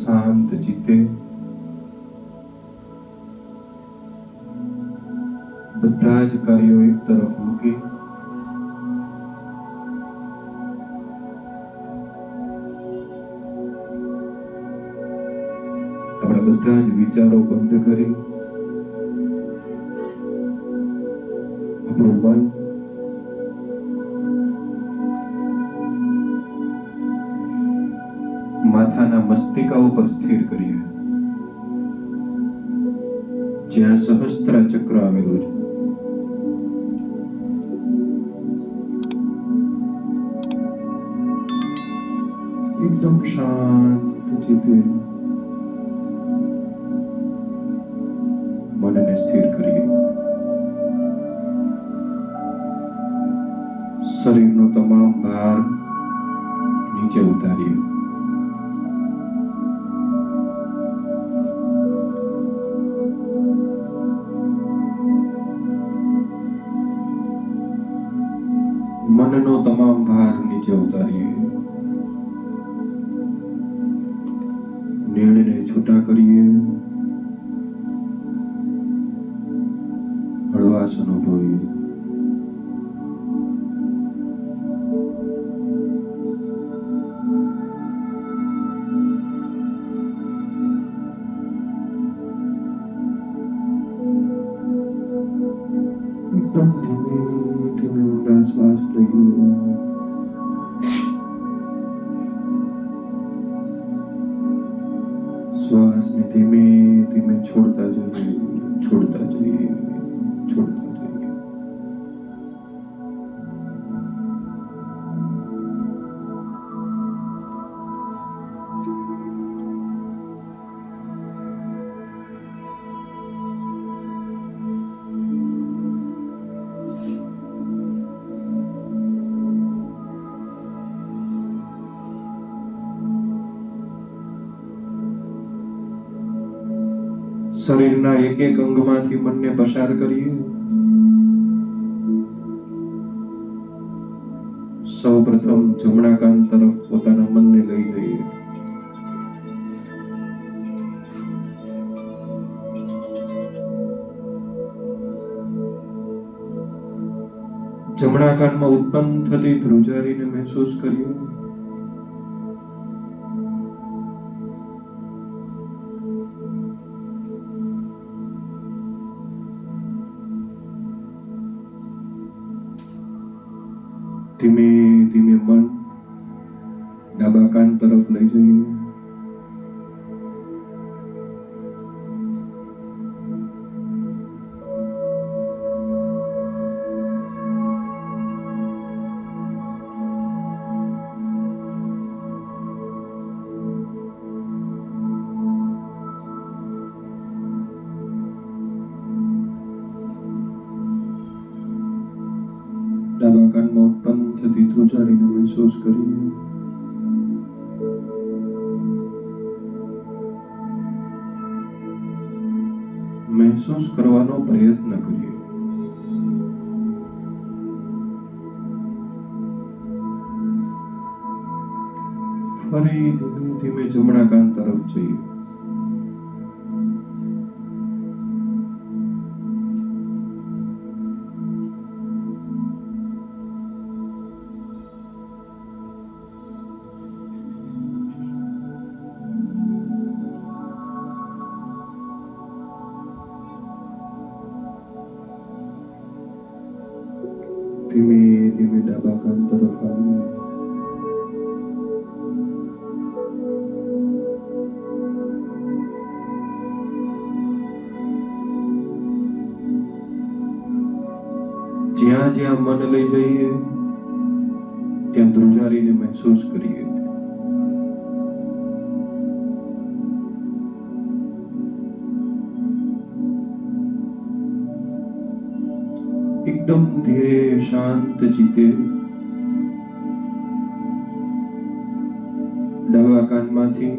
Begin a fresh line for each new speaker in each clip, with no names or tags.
શાંત ચિત્તે બધા જ કાર્યો એક તરફ મૂકી આપણા બધા જ વિચારો બંધ કરી આપણું મન માથાના મસ્તિકા ઉપર સ્થિર કરીએ, જ્યાં સહસ્ત્રા ચક્ર આવેલું છે. એકદમ શાંત ચિત્તે મનને સ્થિર કરીએ. શરીરનો તમામ ભાર નીચે ઉતારીએ. મનનો તમામ ભાર નીચે ઉતારીએ. નેણને છૂટા કરીએ. હળવાશ અનુભવીએ. એકદમ ધીમે ધીમે ઊંડા શ્વાસ લઈએ. શ્વાસને ધીમે ધીમે છોડતા જઈએ, છોડતા જઈએ, છોડતા જઈએ. શરીરના એક એક અંગમાંથી મનને પસાર કરીએ. સૌપ્રથમ જમણા કાન તરફ પોતાના મનને લઈ જઈએ. જમણા કાનમાં ઉત્પન્ન થતી ધ્રુજારીને મહેસૂસ કરીએ. ધીમે ધીમે મન ડાબા કાન તરફ લઈ જઈએ. ડાબા કાનમાં ઉત્પન્ન થતી ધ્રુજારીને મહેસૂસ કરીએ. મહેસૂસ કરવાનો પ્રયત્ન કરીએ. ફરી ધીમે ધીમે જમણા કાન તરફ જઈએ. ધીમે ધીમે ડાબા કાન તરફ આવીએ. જ્યાં જ્યાં મન લઈ જઈએ ત્યાં ધ્રુજારીને મહેસૂસ કરીએ. એકદમ ધીરે શાંત ચિત્તે ડાબા કાનમાંથી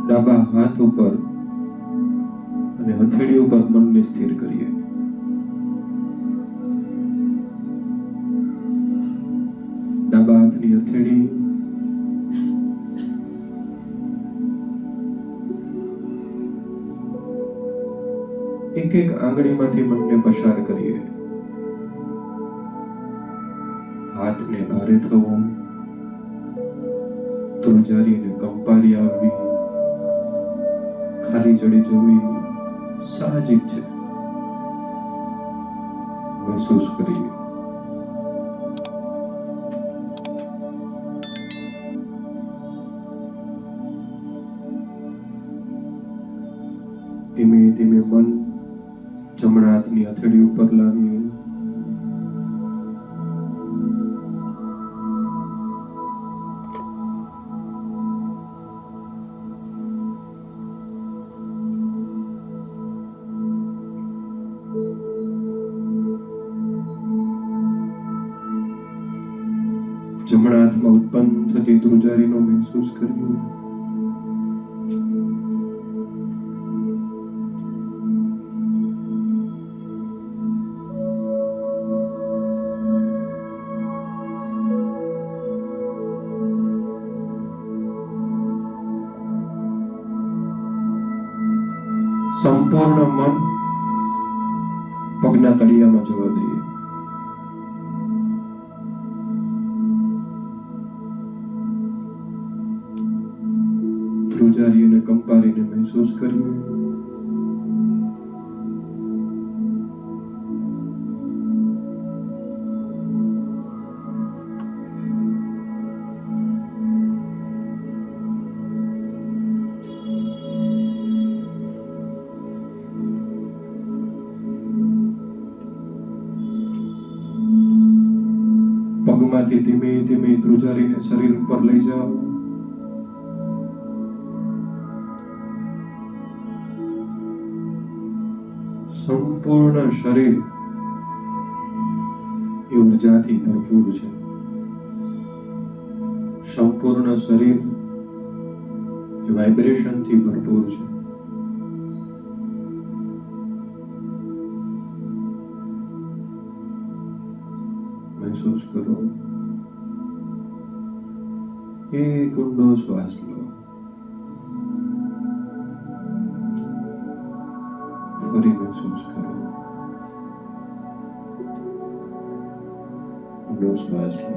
ડાબા હાથ ઉપર અને હથેળી ઉપર મનને સ્થિર કરીએ. ડાબા હાથની હથેળી એક એક આંગળીમાંથી મનને પસાર કરીએ. હાથને ભારે થવું, ધ્રુજારીને કંપારી આવવી, ખાલી ચડી જવી સાહજિક છે. મહેસૂસ કરીએ. ધીમે ધીમે મન જમણા હાથની હથેળી ઉપર લાવીએ. જમણા હાથમાં ઉત્પન્ન થતી ધ્રુજારીનો મહેસૂસ કર્યો. સંપૂર્ણ મન પગના તળિયામાં જવા દઈએ. ધ્રુજારી અને કંપારીને મહેસૂસ કરીએ. પગમાંથી ધીમે ધીમે ધ્રુજારીને શરીર ઉપર લઈ જાઓ. સંપૂર્ણ શરીર એ ઉર્જાથી ભરપૂર છે. સંપૂર્ણ શરીર એ વાઇબ્રેશનથી ભરપૂર છે. મહેસૂસ કરો. એક ઊંડો શ્વાસ લો. ફરી મહેસૂસ કરો. ઊંડો શ્વાસ લો.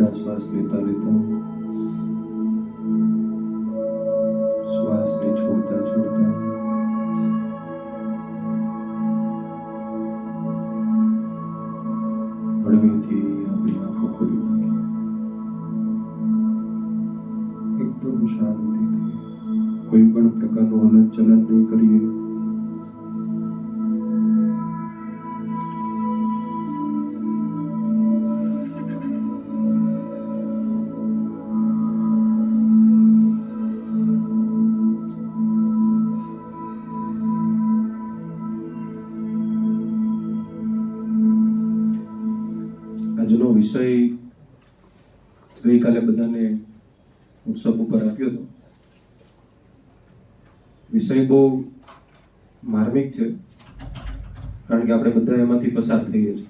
ઊંડા શ્વાસ લેતા લેતા શ્વાસને છોડતા છોડતા હળવેથી આપણી આંખો ખોલી નાખી. એકદમ શાંતિથી કોઈ પણ પ્રકારનું હલનચલન નહીં કરીએ. આજનો વિષય ગઈકાલે બધાને વોટ્સઅપ ઉપર આપ્યો હતો. વિષય બહુ માર્મિક છે, કારણ કે આપણે બધા એમાંથી પસાર થઈએ છીએ.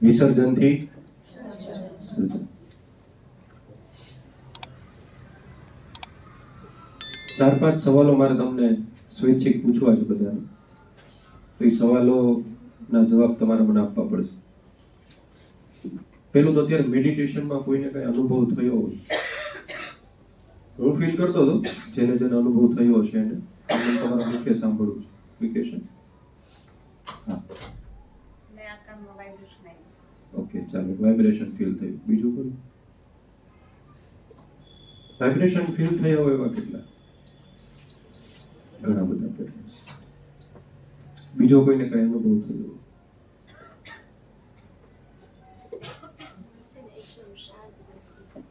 વિસર્જનથી સર્જન. 4-5 સવાલો મારે તમને સ્વૈચ્છિક પૂછવા છે બધાને. તો એ સવાલોના જવાબ તમારે મને આપવા પડશે. પેલું તો અત્યારે મેડિટેશનમાં કોઈને કઈ અનુભવ થયો હોય, હું ફીલ કરતો હતો, જેને જેને અનુભવ થયો હશે એને તમારા મુખ્ય સાંભળવું છે. વિકેશન ઓકે, ચાલો. વાઇબ્રેશન ફીલ થયું. બીજું કોઈ વાઇબ્રેશન ફીલ થયા હોય એવા કેટલા? ઘણા બધા. બીજો કોઈને કઈ અનુભવ થયો?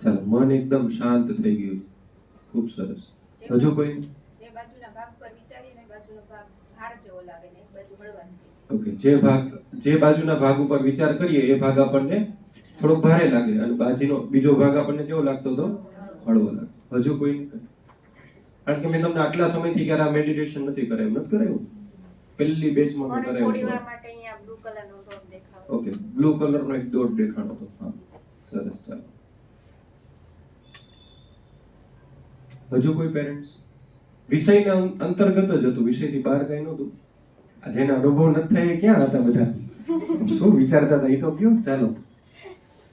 ચાલો, મન એકદમ શાંત થઈ ગયું. ખૂબ સરસ. હજુ કોઈ?
જે બાજુના ભાગ પર વિચારીને બાજુનો ભાગ ભાર જેવો લાગે ને એક બાજુ હળવાશ થાય.
ઓકે, જે બાજુના ભાગ ઉપર વિચાર કરીએ એ ભાગ આપણને થોડો ભારે લાગે અને બીજો ભાગ આપણને કેવો લાગતો હતો? હળવો લાગે. હજુ કોઈ નહીં? કારણ કે મેં તમને આટલા સમયથી ક્યારે આ મેડિટેશન નથી કરાયું. નથી કરાયું? પહેલી બેચમાં મેં કરાયું.
થોડી વાર માટે અહીંયા બ્લુ કલરનો ડોટ દેખાવ.
ઓકે, બ્લુ કલરનો એક ડોટ દેખાણો હતો. હા, સરસ. ચાલો, હજુ કોઈ પેરેન્ટ્સ? વિષયના અંતર્ગત જ હતું, વિષયથી બહાર કઈ નહોતું. જેને અનુભવ નથી થાય ક્યાં હતા બધા? શું વિચારતા હતા એ તો કયો. ચાલો,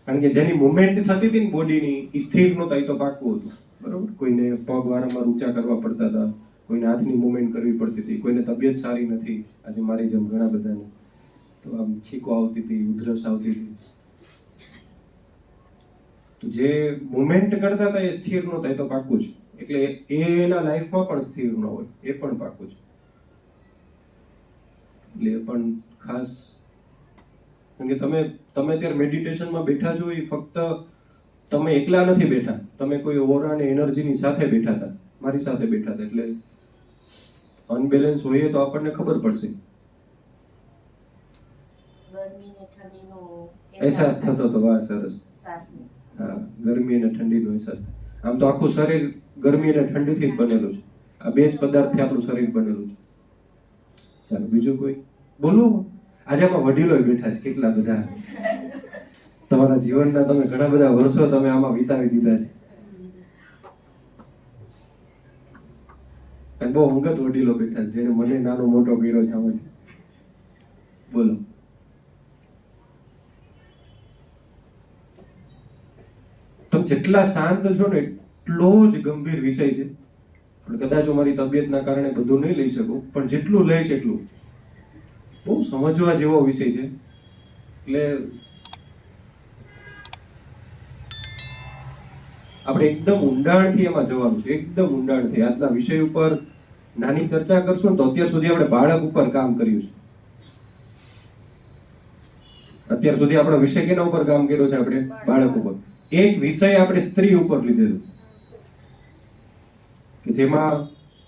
કારણ કે જેની મુવમેન્ટ થતી હતી ને બોડીની, એ સ્થિર નહોતા, એ તો પાકું હતું. બરોબર. કોઈને પગ વારંવાર ઊંચા કરવા પડતા હતા, કોઈને હાથની મુવમેન્ટ કરવી પડતી હતી, કોઈને તબિયત સારી નથી, આજે મારી જેમ ઘણા બધાને, તો આમ છીકો આવતી હતી, ઉધરસ આવતી હતી. તો જે મુવમેન્ટ કરતા હતા એ સ્થિર નહોતા, એ તો પાકું જ. એટલે એના લાઈફમાં પણ સ્થિર ન હોય, એ પણ પાકું છે. એટલે એ પણ ખાસ, કારણ કે તમે અત્યારે મેડિટેશનમાં બેઠા છો, એ ફક્ત તમે એકલા નથી બેઠા, તમે કોઈ ઓરા અને એનર્જીની સાથે બેઠા હતા, મારી સાથે બેઠા હતા. એટલે અનબેલેન્સ હોઈએ તો આપણને ખબર પડશે.
ગરમી ને ઠંડીનો
અહેસાસ થતો હતો. વાહ, સરસ. હા, ગરમી અને ઠંડીનો અહેસાસ. આમ તો આખું શરીર ગરમી અને ઠંડીથી જ બનેલું છે. આ બે જ પદાર્થથી આપણું શરીર બનેલું છે. ચાલો, બીજું કોઈ બોલો. આજે આમાં વડીલો બેઠા છે કેટલા બધા. તમારા જીવનના તમે ઘણા બધા વર્ષો તમે આમાં વિતાવી દીધા છે. અને બહુ અંગત વડીલો બેઠા છે, જેને મને નાનો મોટો કર્યો છે આમાંથી. બોલો. તમે જેટલા શાંત છો ને એટલો જ ગંભીર વિષય છે. પણ કદાચ મારી તબિયતના કારણે બધું નહીં લઈ શકું, પણ જેટલું લઈશ એટલું. બહુ સમજવા જેવો વિષય છે. એટલે આપણે એકદમ ઊંડાણથી એમાં જવાનું છે, એકદમ ઊંડાણથી. આજના વિષય ઉપર નાની ચર્ચા કરશું તો અત્યાર સુધી આપણે બાળક ઉપર કામ કર્યું છે. અત્યાર સુધી આપણો વિષય કેના ઉપર કામ કર્યો છે? આપણે બાળક ઉપર. એક વિષય આપણે સ્ત્રી ઉપર લીધેલો, કે જેમાં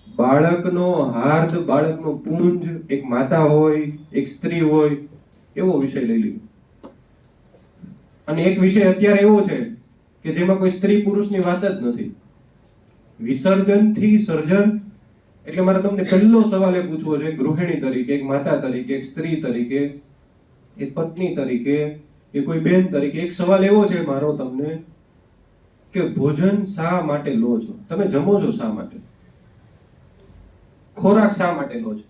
બાળકનો હાર્દ, બાળકનો પુંજ, એક માતા હોય, એક સ્ત્રી હોય, એવો વિષય લઈ લીધો. અને એક વિષય અત્યારે એવો છે કે જેમાં કોઈ સ્ત્રી પુરુષની વાત જ નથી. વિસર્જનથી સર્જન. એટલે મારે તમને પહેલો સવાલ એ પૂછવો છે, ગૃહિણી તરીકે, એક માતા તરીકે, એક સ્ત્રી તરીકે, એક પત્ની તરીકે, એ કોઈ બેન તરીકે, એક સવાલ એવો છે મારો તમને, કે ભોજન શા માટે લો છો? તમે જમો છો શા માટે? ખોરાક શા માટે લો છો?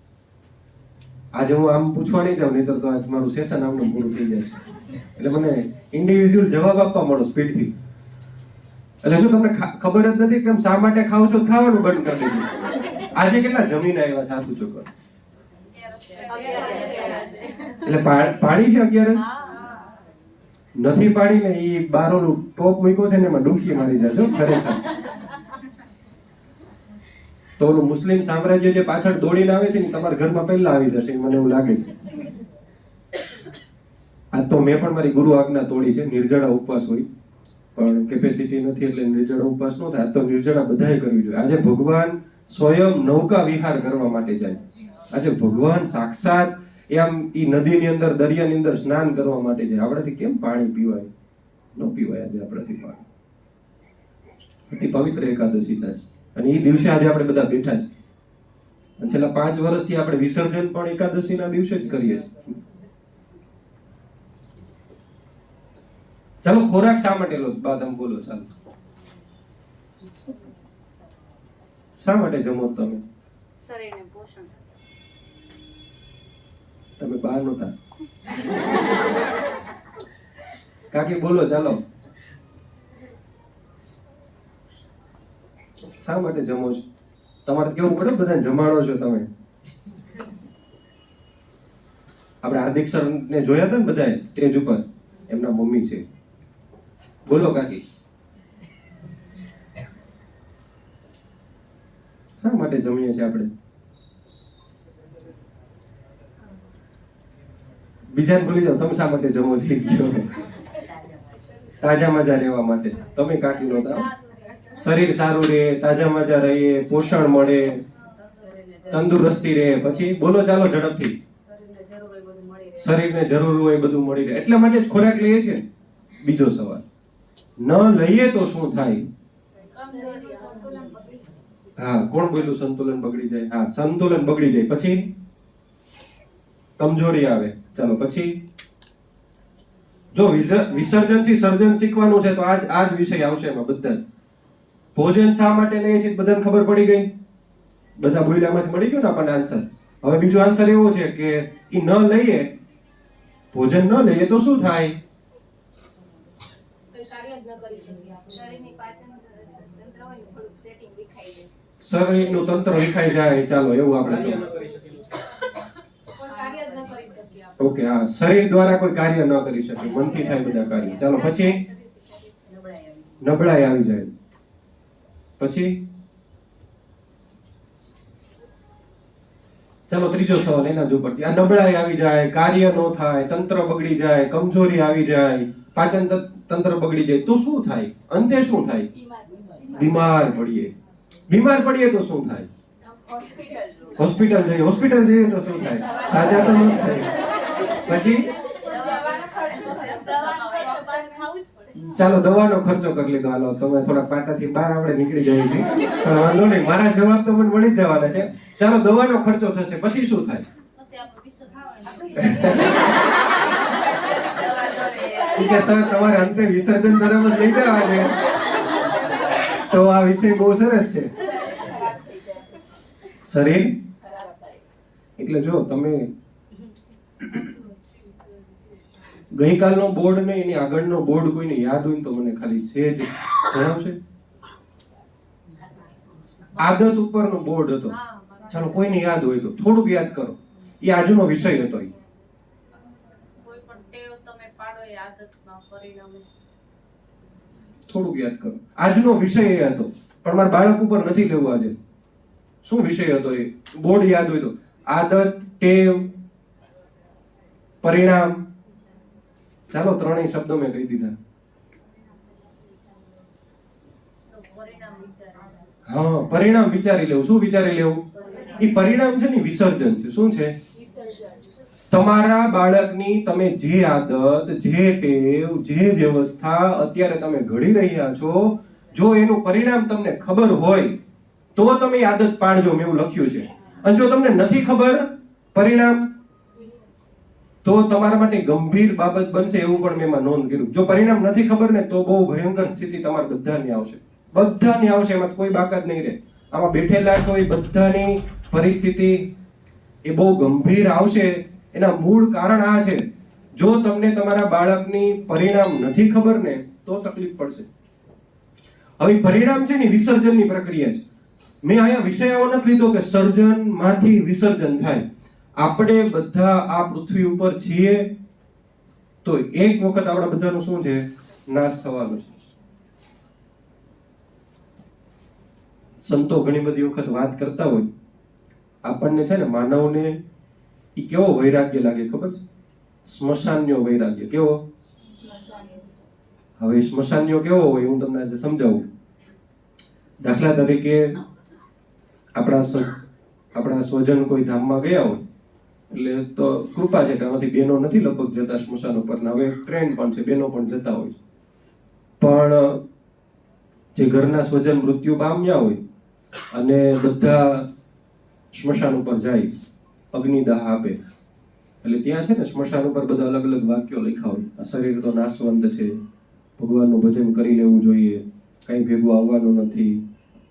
આજે હું આમ પૂછવા નહીં જાઉં, નહીતર તો આજ મારું સેશન આમનું પૂરું થઈ જશે. એટલે મને ઇન્ડિવિજ્યુઅલ જવાબ આપવા મળો સ્પીડથી. એટલે જો તમને ખબર જ નથી કે તમે શા માટે ખાવ છો, ખાવાનું બંધ કરી દીધું. આજે કેટલા જમીને આવ્યા છે હાથ ઊંચો કરો. એટલે પાણી છે 11? નથી પાડી ને ઈ બારોલું ટોપ મૂક્યો છે ને એમાં ડૂબકી મારી જાજો ખરેખર. તો ઓલું મુસ્લિમ સામ્રાજ્ય જે પાછળ દોડીને આવે છે ને તમારા ઘરમાં પહેલા આવી જશે, મને એવું લાગે છે. આ તો મેં પણ મારી ગુરુ આજ્ઞા તોડી છે. નિર્જળા ઉપવાસ હોય પણ કેપેસિટી નથી એટલે નિર્જળા ઉપવાસ નો થાય. તો નિર્જળા બધાએ કરવી જોઈએ. આજે ભગવાન સ્વયં નૌકા વિહાર કરવા માટે જાય. આજે ભગવાન સાક્ષાત એમ ઈ નદીની અંદર દરિયાની અંદર સ્નાન કરવા માટે જાય. આપણાથી કેમ પાણી પીવાય? ન પીવાય આજે આપણાથી પાણી. અતિ પવિત્ર એકાદશી છે અને એ દિવસે આજે આપણે બધા બેઠા છે. અને છેલ્લા 5 વર્ષથી આપણે વિસર્જન પણ એકાદશીના દિવસે જ કરીએ છીએ. ચાલો ખોરાક શા માટે લો? બા તમે બોલો. ચાલો શા માટે જમો તમે?
શરીરને પોષણ.
તમે બહાર નહોતા. કાકી બોલો. ચાલો શા માટે જમો છો? તમારે કેવું પડે બધાને જમાડો છો તમે. આપણે હાર્દિક સર ને જોયા હતા ને બધાએ સ્ટેજ ઉપર, એમના મમ્મી છે. બોલો કાકી શા માટે જમીએ છીએ આપણે? બીજાને ભૂલી જાઓ, તમે શા માટે જમો છો? તાજા મજા રહેવા માટે. તમે કાકી નહોતા. શરીર સારું રહે, તાજા મજા રહીએ, પોષણ મળે, તંદુરસ્તી રહે. પછી બોલો ચાલો ઝડપથી. શરીરને જરૂર હોય બધું મળી રહે એટલા માટે જ ખોરાક લઈએ છીએ. બીજો સવાલ, ન લઈએ તો શું થાય? હા, કોણ બોલ્યું સંતુલન બગડી જાય? હા, સંતુલન બગડી જાય. પછી કમજોરી આવે. ચાલો પછી જો વિસર્જન થી સર્જન શીખવાનું છે તો આજ વિષય આવશે એમાં બધા જ. ભોજન શા માટે લઈએ છીએ બધાને ખબર પડી ગઈ? બધા બોલ્યામાંથી મળી ગયો ને આપણને આન્સર. હવે બીજો આન્સર એવો છે કે ઈ ન લઈએ, ભોજન ન લઈએ તો શું થાય? શરીરનું તંત્ર વિખાઈ જાય. ચાલો એવું આપણે ઓકે. હા, શરીર દ્વારા કોઈ કાર્ય ન કરી શકે, મનથી થાય બધા કાર્ય. ચાલો પછી નબળાઈ આવી જાય. પછી ચાલો ત્રીજો સવાલ એના જ ઉપરથી. આ નબળાઈ આવી જાય, કાર્ય ન થાય, તંત્ર બગડી જાય, કમજોરી આવી જાય, પાચન તંત્ર બગડી જાય તો શું થાય? અંતે શું થાય? બીમાર પડીએ. બીમાર પડીએ તો શું થાય? હોસ્પિટલ જઈએ. હોસ્પિટલ જઈએ તો શું થાય? સાજા તો ન થાય. પછી ચાલો દવાનો ખર્ચો કરી લીધો. હાલો તમે થોડા પાટાથી બહાર આપણે નીકળી જઈએ છીએ પણ વાંધો નહીં, મારા જવાબ તો મને મળી જ જવાના છે. ચાલો દવાનો ખર્ચો થશે પછી શું થાય? ઠીક છે સર, તમારે અંતે વિસર્જન તરફ જ લઈ જવા છે તો આ વિષય બહુ સરસ છે. શરીર એટલે જો તમે ગઈકાલનો બોર્ડ નહીં, એની આગળનો બોર્ડ કોઈને યાદ હોય તો મને ખાલી સહેજ જણાવશે. આદત ઉપરનો બોર્ડ હતો. ચાલો કોઈને યાદ હોય તો થોડુંક યાદ કરો. એ આજનો વિષય હતો.
કોઈ પણ ટેવ તમે પાડો એ આદતમાં પરિણમે.
થોડુંક યાદ કરો. આજનો વિષય એ હતો પણ મારા બાળક ઉપર નથી લેવું આજે. શું વિષય હતો એ? બોર્ડ યાદ હોય તો. આદત, ટેવ, પરિણામ. ચાલો ત્રણેય શબ્દો મેં કહી દીધા. હા, પરિણામ વિચારી લેવું. શું વિચારી લેવું? એ પરિણામ છે ને વિસર્જન છે. શું છે? તમારા બાળકની તમે જે આદત, જે ટેવ, જે વ્યવસ્થા અત્યારે તમે ઘડી રહ્યા છો, જો એનું પરિણામ તમને ખબર હોય તો તમે આદત પાડજો. મેં એવું લખ્યું છે. અને જો તમને નથી ખબર પરિણામ તો તમારા માટે ગંભીર બાબત બનશે એવું પણ મેં એમાં નોંધ કર્યું. જો પરિણામ નથી ખબર ને તો બહુ ભયંકર સ્થિતિ તમારા બધાની આવશે. બધાની આવશે, એમાં કોઈ બાકાત નહીં રહે. આમાં બેઠેલા છો એ બધાની પરિસ્થિતિ એ બહુ ગંભીર આવશે. એના મૂળ કારણ આ છે, જો તમને તમારા બાળકની પરિણામ નથી ખબર ને તો તકલીફ પડશે. હવે પરિણામ છે ને વિસર્જનની પ્રક્રિયા છે. મેં અહીંયા વિષય આવો નથી લીધો કે સર્જન માંથી વિસર્જન થાય. આપણે બધા આ પૃથ્વી ઉપર છીએ તો એક વખત આપણા બધાનું શું છે, નાશ થવાનો છે. સંતો ઘણી બધી વખત વાત કરતા હોય, આપણને છે ને માનવને ઈ કેવો વૈરાગ્ય લાગે ખબર છે? સ્મશાનનો વૈરાગ્ય. કેવો? હવે સ્મશાનનો કેવો હોય હું તમને આજે સમજાવું. દાખલા તરીકે આપણા સ્વજન કોઈ ધામમાં ગયા હોય એટલે તો કૃપા છે કે આમાંથી બેનો નથી લગભગ જતા સ્મશાન ઉપર, હવે ટ્રેન્ડ પણ છે, બેનો પણ જતા હોય. પણ જે ઘરના સ્વજન મૃત્યુ પામ્યા હોય અને બધા સ્મશાન ઉપર જાય, અગ્નિદાહ આપે, એટલે ત્યાં છે ને સ્મશાન ઉપર બધા અલગ અલગ વાક્યો લખ્યા હોય. આ શરીર તો નાશવંત છે, ભગવાનનું ભજન કરી લેવું જોઈએ, કઈ ભેગું આવવાનું નથી,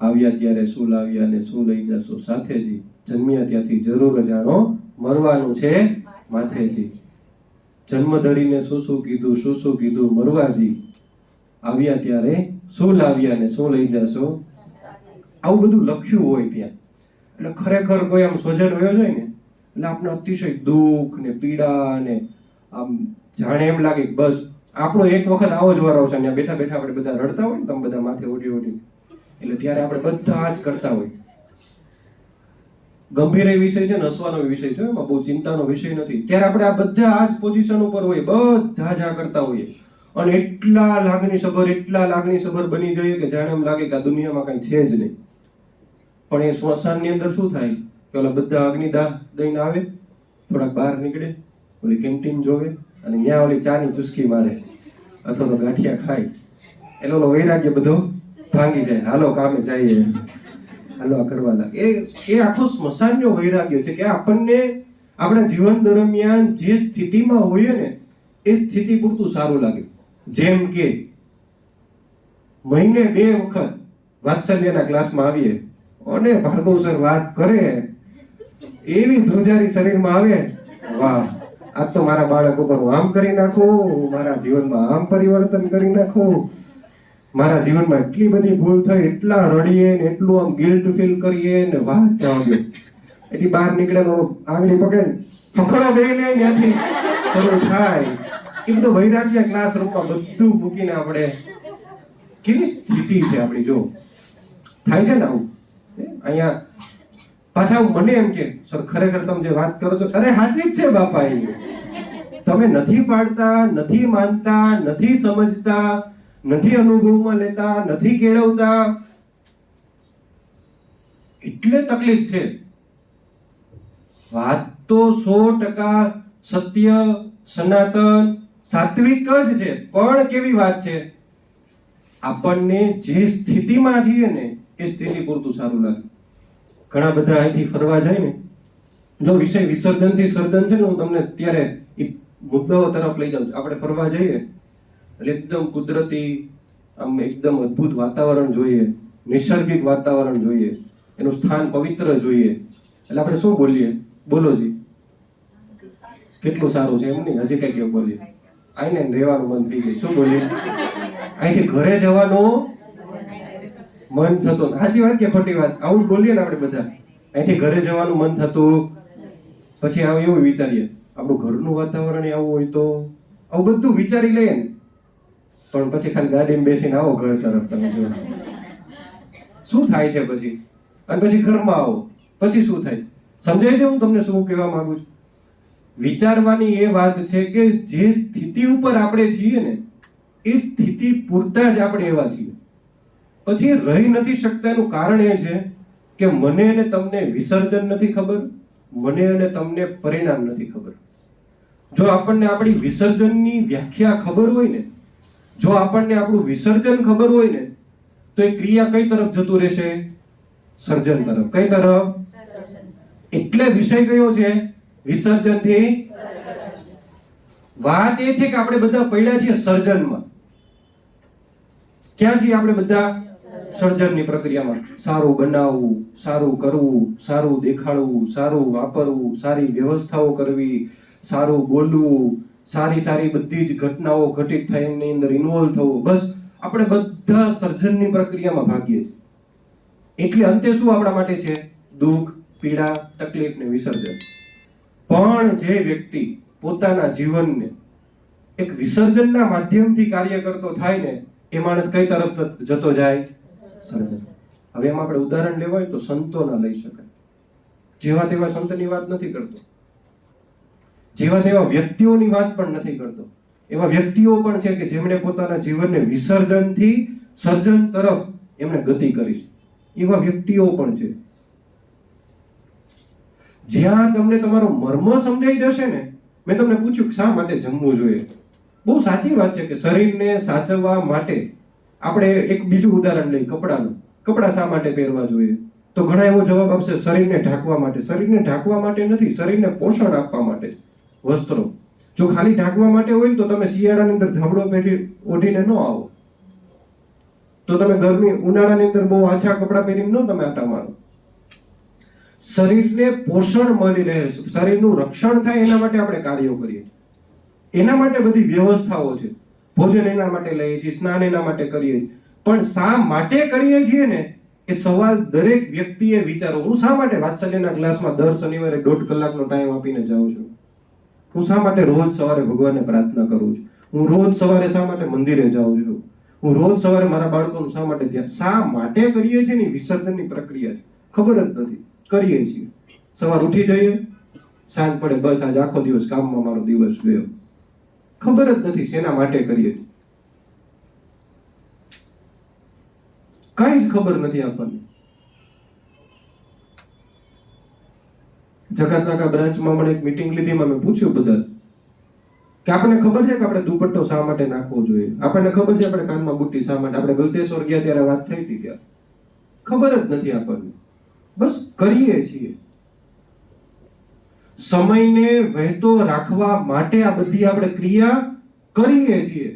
આવ્યા ત્યારે શું લાવ્યા ને શું લઈ જશો સાથેજી, જન્મ્યા ત્યાંથી જરૂર જાણો મરવાનું છે માથેજી, જન્મ ધરીને શું કીધું મરવાજી, આવ્યા ત્યારે શું લાવ્યા ને શું લઈ જશો. આવું બધું લખ્યું હોય ત્યાં. એટલે ખરેખર કોઈ આમ સ્વજન વયો જાય ને એટલે આપણે અતિશય દુઃખ ને પીડા ને આમ જાણે એમ લાગે કે બસ આપણો એક વખત આવો જ વાર આવશે. ત્યાં બેઠા બેઠા આપણે બધા રડતા હોય ને, તમે બધા માથે ઓઢી એટલે ત્યારે આપણે બધા જ કરતા હોય. ગંભીર એ વિષય છે ને, હસવાનો વિષય છે, એમાં બહુ ચિંતાનો વિષય નથી. ત્યારે આપણે આ બધા આ જ પોઝિશન ઉપર હોય, બધા જ આ કરતા હોઈએ અને એટલા લાગણીસભર બની જઈએ કે જાણે એમ લાગે કે આ દુનિયામાં કઈ છે જ નહીં. પણ એ સ્મશાનની અંદર શું થાય કે ઓલા બધા અગ્નિદાહ દઈને આવે, થોડાક બહાર નીકળે, ઓલી કેન્ટીન જોવે અને ત્યાં ઓલી ચાની ચુસ્કી મારે અથવા તો ગાંઠિયા ખાય એટલે ઓલો વૈરાગ્ય બધો ભાંગી જાય. હાલો કામે જઈએ, હાલો આ કરવા લાગે. એ આખો સ્મશાનનો વૈરાગ્ય છે કે આપણને આપણા જીવન દરમિયાન જે સ્થિતિમાં હોઈએ ને એ સ્થિતિ પૂરતું સારું લાગે. જેમ કે મહિને 2 વખત વાત્સલ્યના ક્લાસમાં આવીએ અને ભાર્ગવ સર વાત કરે, એવી ધ્રુજારી શરીરમાં આવે, વાહ આજ તો મારા બાળક ઉપર હું આમ કરી નાખું, મારા જીવનમાં આમ પરિવર્તન કરી નાખું, મારા જીવનમાં એટલી બધી ભૂલ થઈ, એટલા રડીએ ને એટલું આમ ગિલ્ટ ફીલ કરીએ ને વાત જવા દો. એથી બહાર નીકળે આંગળી પકડે પકડો બેને ત્યાંથી શરૂ થાય. એ બધું વૈરાગ્ય ક્લાસરૂમમાં બધું મૂકીને આપણે કેવી સ્થિતિ છે આપણી, જો થાય છે ને આવું. અહીંયા પાછા મને એમ કે સર ખરેખર તમે જે વાત કરો છો અરે સાચી જ છે બાપા, એ તમે નથી પાડતા, નથી માનતા, નથી સમજતા, નથી અનુભવમાં લેતા, નથી કેળવતા, એટલે તકલીફ છે. વાત તો 100% સત્ય, સનાતન, સાત્વિક જ છે, પણ કેવી વાત છે, આપણને જે સ્થિતિમાં છીએ ને એ સ્થિતિ પૂરતું સારું લાગે. ઘણા બધા અહીંથી ફરવા જાય ને, જો વિષય વિસર્જનથી સર્જન છે ને, હું તમને ત્યારે એ મુદ્દાઓ તરફ લઈ જાઉં છું. આપણે ફરવા જઈએ એટલે એકદમ કુદરતી, આમ એકદમ અદ્ભુત વાતાવરણ જોઈએ, નૈસર્ગિક વાતાવરણ જોઈએ, એનું સ્થાન પવિત્ર જોઈએ. એટલે આપણે શું બોલીએ? બોલો જી, કેટલું સારું છે. એમ નહીં, હજી કઈ કેવું બોલીએ? આઈને રહેવાનું મન થઈ ગયું. શું બોલીએ? અહીંથી ઘરે જવાનું મન થતું. સાચી વાત કે ખોટી વાત? આવું બોલીએ ને આપણે બધા, અહીંથી ઘરે જવાનું મન થતું. પછી આવું એવું વિચારીએ આપણું ઘરનું વાતાવરણ આવું હોય તો, આવું બધું વિચારી લઈએ ને, પણ પછી ખાલી ગાડીમાં બેસીને આવો ઘર તરફ, તમે જો શું થાય છે પછી. અને પછી ઘરમાં આવો પછી શું થાય? સમજાય છે હું તમને શું કહેવા માંગુ છું? વિચારવાની એ વાત છે કે જે સ્થિતિ ઉપર આપણે છીએ ને એ સ્થિતિ પૂરતા જ આપણે એવા છીએ, પછી રહી નથી શકતા. એનું કારણ એ છે કે મને અને તમને વિસર્જન નથી ખબર, મને અને તમને પરિણામ નથી ખબર. જો આપણને આપણી વિસર્જનની વ્યાખ્યા ખબર હોય ને, જો આપણને આપણું વિસર્જન ખબર હોય ને, તો એ ક્રિયા કઈ તરફ જતું રહેશે? સર્જન તરફ. કઈ તરફ? એટલે વિષય કયો છે? વિસર્જનથી. વાત એ છે કે આપણે બધા પડ્યા છીએ સર્જનમાં. ક્યાં છીએ આપણે બધા? સર્જનની પ્રક્રિયામાં સારું બનાવવું, સારું કરવું, સારું દેખાડવું, સારું વાપરવું, સારી વ્યવસ્થાઓ કરવી, સારું બોલવું, સારી બધી જ ઘટનાઓ ઘટિત થાય એની અંદર ઇન્વોલ્વ થવું. બસ આપણે બધા સર્જનની પ્રક્રિયામાં ભાગીએ છીએ. એટલે અંતે શું આપણા માટે છે? દુઃખ, પીડા, તકલીફ ને વિસર્જન. પણ જે વ્યક્તિ પોતાના જીવનને એક વિસર્જનના માધ્યમથી કાર્ય કરતો થાય ને, એ માણસ કઈ તરફ જતો જાય? સર્જન. હવે એમાં આપણે ઉદાહરણ લેવા હોય તો સંતોના લઈ શકાય. જેવા તેવા સંતની વાત નથી કરતો, જેવા તેવા વ્યક્તિઓની વાત પણ નથી કરતો. એવા વ્યક્તિઓ પણ છે કે જેમણે પોતાના જીવનને વિસર્જનથી સર્જન તરફ એમણે ગતિ કરી છે. એવા વ્યક્તિઓ પણ છે. જ્યાં તમને તમારો મર્મ સમજાઈ જશે ને, મેં તમને પૂછ્યું કે શા માટે જમવું જોઈએ. બહુ સાચી વાત છે કે શરીરને સાચવવા માટે આપણે એક બીજું ઉદાહરણ લઈએ, કપડાનું. કપડા શા માટે પહેરવા જોઈએ? તો ઘણા એવો જવાબ આપશે, શરીરને ઢાંકવા માટે. શરીરને ઢાંકવા માટે નથી, શરીરને પોષણ આપવા માટે વસ્ત્રો. જો ખાલી ઢાંકવા માટે હોય ને તો તમે શિયાળાની અંદર ધાબળો પહેરી ઓઢીને ન આવો. તો તમે ઉનાળાની અંદર બહુ આછા કપડા પહેરીને ન તમે આટા મારો. શરીરને પોષણ મળી રહે, શરીરનું રક્ષણ થાય એના માટે આપણે કાર્યો કરીએ. એના માટે બધી વ્યવસ્થાઓ છે. ભોજન એના માટે લઈએ છીએ, સ્નાન એના માટે કરીએ છીએ. પણ શા માટે કરીએ છીએ ને, એ સવાલ દરેક વ્યક્તિએ વિચારો. હું શા માટે વાત્સલ્યના ક્લાસમાં દર શનિવારે 1.5 કલાકનો ટાઈમ આપીને જાઉં છું? હું શા માટે રોજ સવારે ભગવાનને પ્રાર્થના કરું છું? હું રોજ સવારે શા માટે મંદિરે જાઉં છું? હું રોજ સવારે મારા બાળકોનું શા માટે ધ્યાન? શા માટે કરીએ છીએ ને વિસર્જનની પ્રક્રિયા છે. ખબર જ નથી, કરીએ છીએ. સવાર ઉઠી જઈએ, સાંજ પડે, બસ આજ આખો દિવસ કામમાં મારો દિવસ ગયો. ખબર જ નથી શેના માટે કરીએ છીએ. કઈ જ ખબર નથી આપણને. જકાતનાકા બ્રાન્ચમાં મને એક મીટિંગ લીધીમાં મેં પૂછ્યું બધા કે આપણને ખબર છે કે આપણે દુપટ્ટો શા માટે નાખવો જોઈએ? આપણને ખબર છે આપણે કાનમાં બુટ્ટી શા માટે? આપણે ગલતેશ્વર ગયા ત્યારે વાત થઈ હતી ત્યારે. ખબર જ નથી આપણને. બસ કરીએ છીએ. સમયને વહેતો રાખવા માટે આ બધી આપણે ક્રિયા કરીએ છીએ.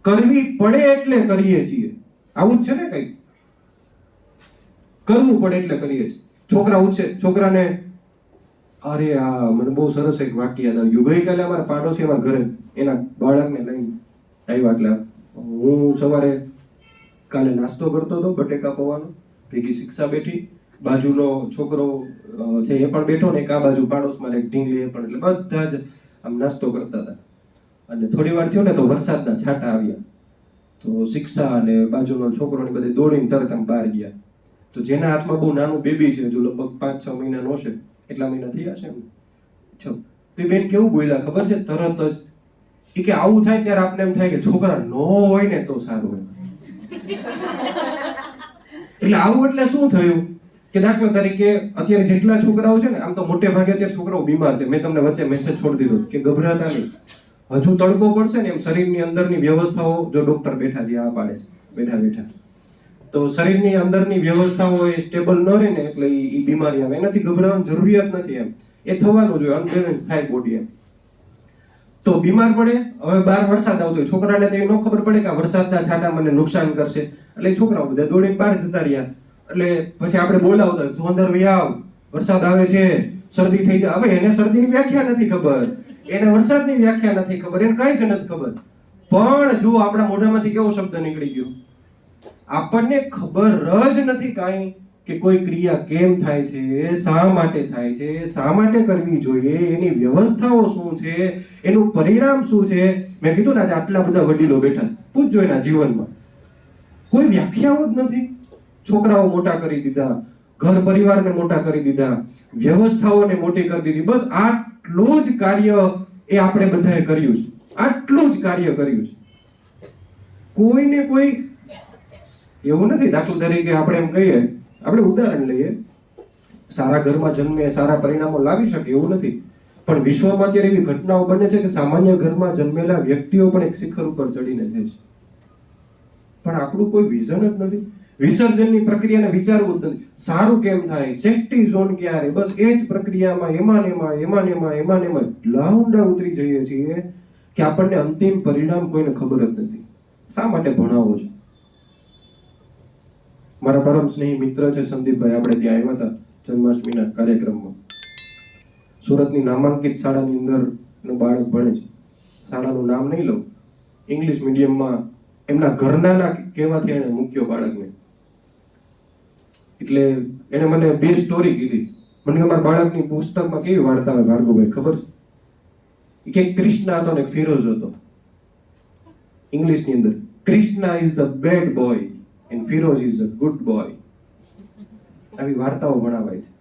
કરવી પડે એટલે કરીએ છીએ. આવું જ છે ને કઈ. કરવું પડે એટલે કરીએ છીએ. છોકરા ઉછે, છોકરાને અરે આ મને બહુ સરસ એક વાક્ય યાદ આવ્યું. ગઈકાલે અમારા પાડોશી અમારા ઘરે એના બાળકને લઈને આવ્યા. એટલે હું સવારે કાલે નાસ્તો કરતો હતો, બટેકા પૌવાનો. ભેગી શિક્ષા બેઠી, બાજુનો છોકરો છે એ પણ બેઠો ને એક આ બાજુ પાડોશમાં એક ઢીંગલી એ પણ. એટલે બધા જ આમ નાસ્તો કરતા હતા. અને થોડી વાર થયો ને તો વરસાદના છાંટા આવ્યા. તો શિક્ષા અને બાજુનો છોકરો ને બધે દોડીને તરત આમ બહાર ગયા. તો જેના હાથમાં બહુ નાનું બેબી છે, જો લગભગ 5-6 મહિનાનો હશે, એટલા મહિના થયા છે એમ. તો એ બેન કેવું બોલ્યા ખબર છે? તરત જ એ કે આવું થાય ત્યારે આપણે એમ થાય કે છોકરા ન હોય ને તો સારું હોય. એટલે આવું એટલે શું થયું કે દાખલા તરીકે અત્યારે જેટલા છોકરાઓ છે ને, આમ તો મોટે ભાગે અત્યારે છોકરાઓ બીમાર છે. મેં તમને વચ્ચે મેસેજ છોડી દીધો કે ગભરાતા નહીં. હજુ તડકો પડશે ને એમ શરીરની અંદરની વ્યવસ્થાઓ જો ડોક્ટર બેઠા છે આ પાડે છે બેઠા તો શરીરની અંદરની વ્યવસ્થાઓ એ સ્ટેબલ ન રહે ને એટલે એ બીમારી આવે. એનાથી ગભરાવાની જરૂરિયાત નથી એમ. એ થવાનું જોઈએ, અનબેલેન્સ થાય બોડી એમ. તો બીમાર પડે. હવે બહાર વરસાદ આવતો હોય, છોકરાને તો એ ન ખબર પડે કે આ વરસાદના છાંટા મને નુકસાન કરશે. એટલે છોકરાઓ બધા દોડીને બહાર જતા રહ્યા. એટલે પછી આપણે બોલાવતા તું અંદર વહી આવ, વરસાદ આવે છે, શરદી થઈ જાય. હવે એને શરદીની વ્યાખ્યા નથી ખબર, એને વરસાદની વ્યાખ્યા નથી ખબર, એને કઈ જ નથી ખબર. પણ જો આપણા મોઢામાંથી કેવો શબ્દ નીકળી ગયો? આપણને ખબર જ નથી કાંઈ કે કોઈ ક્રિયા કેમ થાય છે, શા માટે થાય છે, શા માટે કરવી જોઈએ, એની વ્યવસ્થાઓ શું છે, એનું પરિણામ શું છે. મેં કીધું ને આજે આટલા બધા વડીલો બેઠા છે, પૂછજો એના જીવનમાં કોઈ વ્યાખ્યાઓ જ નથી. છોકરાઓ મોટા કરી દીધા, ઘર પરિવારને મોટા કરી દીધા, વ્યવસ્થાઓને મોટી કરી દીધી. બસ આટલું જ કાર્ય એ આપણે બધાએ કર્યું છે. આટલું જ કાર્ય કર્યું છે. કોઈને કોઈ એવું નથી. દાખલા તરીકે આપણે એમ કહીએ, આપણે ઉદાહરણ લઈએ, સારા ઘરમાં જન્મે સારા પરિણામો લાવી શકે એવું નથી. પણ વિશ્વમાં અત્યારે એવી ઘટનાઓ બને છે કે સામાન્ય ઘરમાં જન્મેલા વ્યક્તિઓ પણ એક શિખર ઉપર ચડીને જાય છે. પણ આપણું કોઈ વિઝન જ નથી. વિસર્જનની પ્રક્રિયાને વિચારવું જ નથી. સારું કેમ થાય, સેફટી ઝોન ક્યારે, બસ એ જ પ્રક્રિયામાં એમાં લાઉંડા ઉતરી જઈએ છીએ કે આપણને અંતિમ પરિણામ કોઈને ખબર જ નથી. શા માટે ભણાવો છે? મારા પરમ સ્નેહી મિત્ર છે સંદીપભાઈ, આપણે ત્યાં આવ્યા હતા જન્માષ્ટમીના કાર્યક્રમમાં. સુરતની નામાંકિત શાળાની અંદર એનું બાળક ભણે છે. શાળાનું નામ નહીં લઉં, ઇંગ્લિશ મીડિયમમાં એમના ઘરના કહેવાથી એને મૂક્યો બાળકને. એટલે એને મને 2 સ્ટોરી કીધી. મને કે મારા બાળકની પુસ્તકમાં કેવી વાર્તા આવે ભાર્ગવભાઈ ખબર છે? કે કૃષ્ણ હતો ને એક ફિરોઝ હતો. ઇંગ્લિશની અંદર Krishna is the bad boy and Firoz is a good boy. આવી વાર્તાઓ ભણાવાય છે.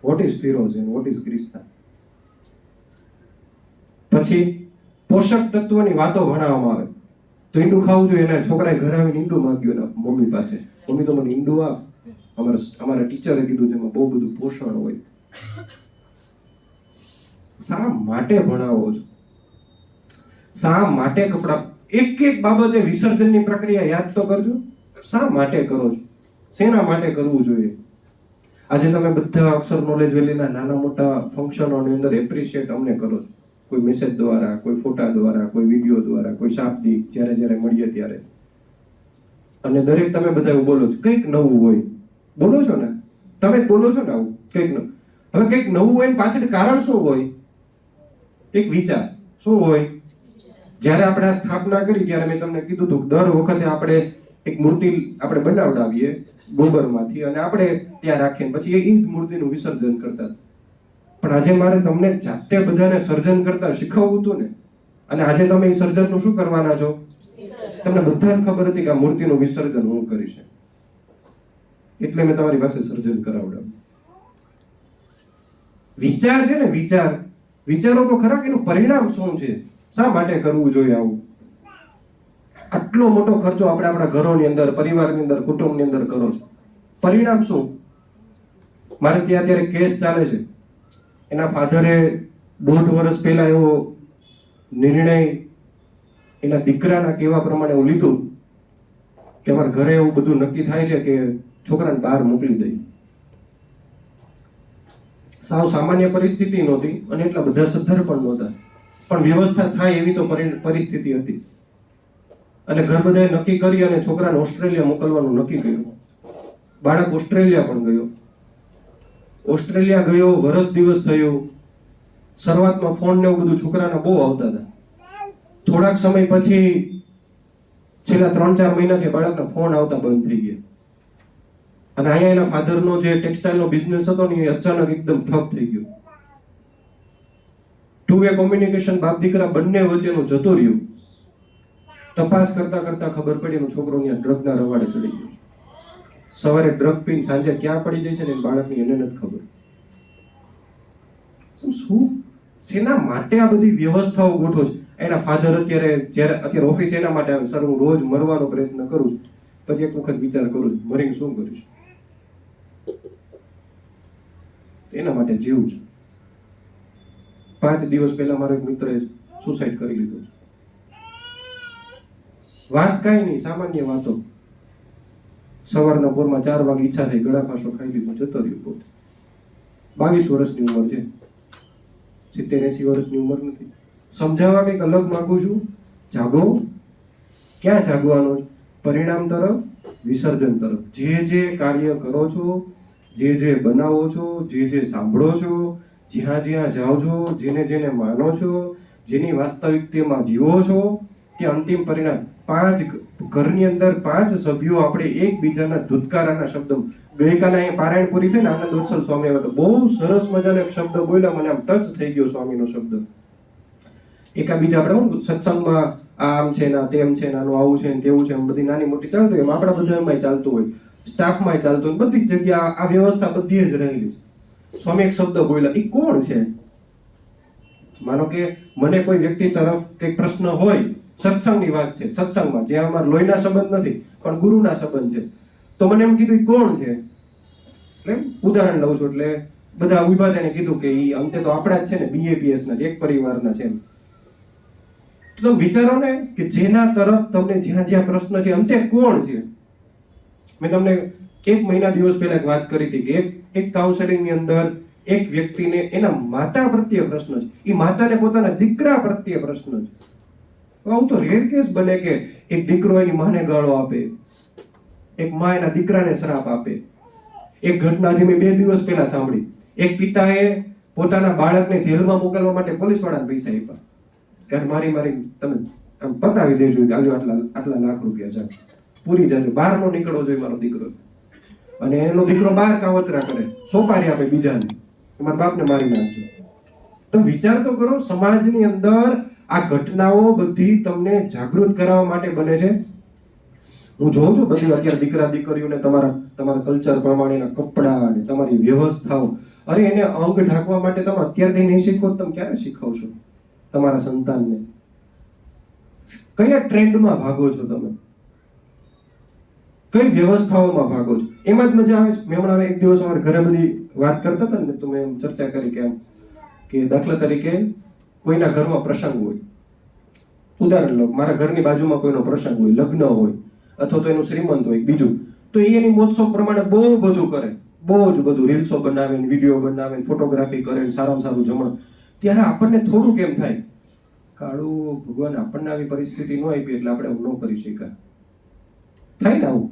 What is Firoz and what is Krishna. પછી પોષક તત્વોની વાતો ભણાવવામાં આવે. તો ઈંડું ખાવું જોઈએ, એના છોકરાએ ઘરે આવીને ઈંડું માંગ્યું એના મમ્મી પાસે. મમ્મી તો મને ઈંડું આપ. અમારા ટીચરે કીધું છે એમાં બહુ બધું પોષણ હોય. શા માટે ભણાવો છો? શા માટે કપડા? એક એક બાબતે વિસર્જનની પ્રક્રિયા યાદ તો કરજો. શા માટે કરો છો? શેના માટે કરવું જોઈએ? આજે તમે બધા અક્ષર નોલેજ વેલીના નાના મોટા ફંક્શનોની અંદર એપ્રિશિએટ અમને કરો છો. કોઈ મેસેજ દ્વારા, કોઈ ફોટા દ્વારા, કોઈ વિડીયો દ્વારા, કોઈ શાબ્દિક, જ્યારે જ્યારે મળીએ ત્યારે. અને દરેક તમે બધા એવું બોલો છો, કંઈક નવું હોય. બોલો છો ને, તમે જ બોલો છો ને આવું કંઈક નવું. હવે કંઈક નવું હોય ને પાછળ કારણ શું હોય? એક વિચાર. શું હોય? જ્યારે આપણે આ સ્થાપના કરી ત્યારે મેં તમને કીધું હતું દર વખતે આપણે એક મૂર્તિ આપણે બનાવડાવીએ ગોબરમાંથી અને આપણે ત્યાં રાખીએ, પછી એ જ મૂર્તિનું વિસર્જન કરતા. પણ આજે મારે તમને જાતે બધાને સર્જન કરતા શીખવવું હતું ને. અને આજે તમે એ સર્જનનું શું કરવાના છો? તમને બધાને ખબર હતી કે આ મૂર્તિનું વિસર્જન હું કરીશ, એટલે મેં તમારી પાસે સર્જન કરાવડાવ્યું. વિચાર છે ને, વિચારો તો ખરા કે એનું પરિણામ શું છે? શા માટે કરવું જોઈએ આવું? આટલો મોટો ખર્ચો આપણે આપણા ઘરોની અંદર, પરિવારની અંદર, કુટુંબની અંદર કરો છો. પરિણામ શું? મારે ત્યાં અત્યારે કેસ ચાલે છે. એના ફાધરે 1.5 વર્ષ પહેલા એવો નિર્ણય એના દીકરાના કહેવા પ્રમાણે એવું લીધું કે અમારા ઘરે એવું બધું નક્કી થાય છે કે છોકરાને બહાર મોકલી દઈએ. સાવ સામાન્ય પરિસ્થિતિ નહોતી અને એટલા બધા સદ્ધર પણ નહોતા, પણ વ્યવસ્થા થાય એવી તો પરિસ્થિતિ હતી. અને ઘર બધાએ નક્કી કરી અને છોકરાને ઓસ્ટ્રેલિયા મોકલવાનું નક્કી કર્યું. બાળક ઓસ્ટ્રેલિયા પણ ગયો. ઓસ્ટ્રેલિયા ગયો, વર્ષ દિવસ થયું. શરૂઆતમાં ફોન ને એવું બધું છોકરાના બહુ આવતા હતા. થોડાક સમય પછી છેલ્લા 3-4 મહિનાથી બાળકના ફોન આવતા બંધ થઈ ગયા. અને અહીંયા એના ફાધરનો જે ટેક્સટાઇલનો બિઝનેસ હતો ને એ અચાનક એકદમ ઠપ થઈ ગયો. ટુ વે કોમ્યુનિકેશન બાપ દીકરા બંને વચ્ચેનું જતું રહ્યું. તપાસ કરતા કરતા ખબર પડી એનો છોકરો ત્યાં ડ્રગના રવાડે ચડી ગયો. સવારે ડ્રગ પીને સાંજે ક્યાં પડી જાય છે ને બાળકની એને નથી ખબર. શું શેના માટે આ બધી વ્યવસ્થાઓ ગોઠવો છે? એના ફાધર અત્યારે ઓફિસ એના માટે આવે, સર હું રોજ મરવાનો પ્રયત્ન કરું છું, પછી એક વખત વિચાર કરું છું મરીને શું કરીશ, એના માટે જીવું છે. 5 દિવસ પહેલા મારો એક મિત્રએ સુસાઇડ કરી લીધો છે. વાત કાંઈ નહીં, સામાન્ય વાતો. સવારના પોરમાં 4 વાગે ઈચ્છા થઈ, ગળા ફાંસો ખાઈ લીધો, જતો રહ્યો પોતે. 22 વર્ષની ઉંમર છે, 70-80 વર્ષની ઉંમર નથી. સમજાવવા કંઈક અલગ માંગુ છું. જાગો. ક્યાં જાગવાનું? પરિણામ તરફ, વિસર્જન તરફ. જે કાર્ય કરો છો, જે બનાવો છો, જે સાંભળો છો, જ્યાં જાઓ છો, જેને માનો છો, જેની વાસ્તવિકતામાં જીવો છો, તે અંતિમ પરિણામ. 5 ઘરની અંદર 5 સભ્યો આપણે એકબીજાના ધુતકારાના શબ્દ. ગઈકાલે અહીંયા પારાયણ પૂરી થઈ ને, આનંદ ઉત્સવ સ્વામી આવ્યા હતા, બહુ સરસ મજાનો એક શબ્દ બોલ્યા, મને આમ ટચ થઈ ગયો સ્વામીનો શબ્દ. એકાબીજા આપણે હું સત્સંગમાં આમ છે ને તેમ છે ને આનું આવું છે ને તેવું છે, બધી નાની મોટી ચાલતું હોય, આપણા બધામાં ચાલતું હોય, સ્ટાફમાં ચાલતું હોય, બધી જગ્યા આ વ્યવસ્થા બધી જ રહેલી છે. સ્વામી એક શબ્દ બોલ્યા, એ કોણ છે? માનો કે મને કોઈ વ્યક્તિ તરફ કંઈક પ્રશ્ન હોય, સત્સંગની વાત છે, સત્સંગમાં જ્યાં અમારા લોહીના સંબંધ નથી પણ ગુરુના સંબંધ છે, તો મને એમ કીધું કોણ છે? એટલે ઉદાહરણ લઉં છું, એટલે બધા ઉભા થઈને કીધું કે ઈ અંતે તો આપણા જ છે ને, BAPS ના એક પરિવારના છે. તો વિચારો ને કે જેના તરફ તમને જ્યાં પ્રશ્ન છે, અંતે કોણ છે? મેં તમને 1 મહિના દિવસ પહેલા એક વાત કરી હતી કે એક કાઉન્સેલિંગની અંદર એક વ્યક્તિને એના માતા પ્રત્યે પ્રશ્ન છે, એ માતાને પોતાના દીકરા પ્રત્યે પ્રશ્ન છે. આવું તો રેર કેસ બને કે એક દીકરો એની માને ગાળો આપે, એક માં એના દીકરાને શ્રાપ આપે. એક ઘટના જે મેં 2 દિવસ પહેલા સાંભળી. એક પિતાએ પોતાના બાળકને જેલમાં મોકલવા માટે પોલીસવાળાને પૈસા આપ્યા. કે મારી તમે આમ પતાવી દેજો કે આટલા લાખ રૂપિયા છે, પૂરી જજો, બહાર નો નીકળવો જોઈએ મારો દીકરો. અને એનો દીકરો બહાર કાવતરા કરે, સોપારી આપે બીજાને, મારા બાપને મારી નાખજો. તો વિચાર તો કરો, સમાજની અંદર આ ઘટનાઓ બધી તમને જાગૃત કરાવવા માટે બને છે. હું જોઉં છું બધી અત્યારે દીકરા દીકરીઓને તમારા કલ્ચર પ્રમાણેના કપડા અને તમારી વ્યવસ્થાઓ, અરે એને અંગ ઢાંકવા માટે તમે અત્યારથી નહીં શીખો, તમે ક્યારે શીખવશો તમારા સંતાનને? કયા ટ્રેન્ડમાં ભાગો છો તમે? કઈ વ્યવસ્થાઓમાં ભાગો છો? એમાં જ મજા આવે છે. મેં હમણાં એક દિવસ અમારા ઘરે બધી વાત કરતા હતા ને, તો મેં એમ ચર્ચા કરી કે દાખલા તરીકે કોઈના ઘરમાં પ્રસંગ હોય, ઉદાહરણ લો, મારા ઘરની બાજુમાં કોઈનો પ્રસંગ હોય, લગ્ન હોય, અથવા તો એનું શ્રીમંત હોય બીજું, તો એની મોજશોખ પ્રમાણે બહુ બધું કરે, બહુ જ બધું, રીલ્સો બનાવે, વિડીયો બનાવે, ફોટોગ્રાફી કરે, સારામાં સારું જમણ. ત્યારે આપણને થોડુંક એમ થાય, કાળું ભગવાન આપણને આવી પરિસ્થિતિ ન આપી એટલે આપણે ન કરી શક્યા. થાય ને આવું?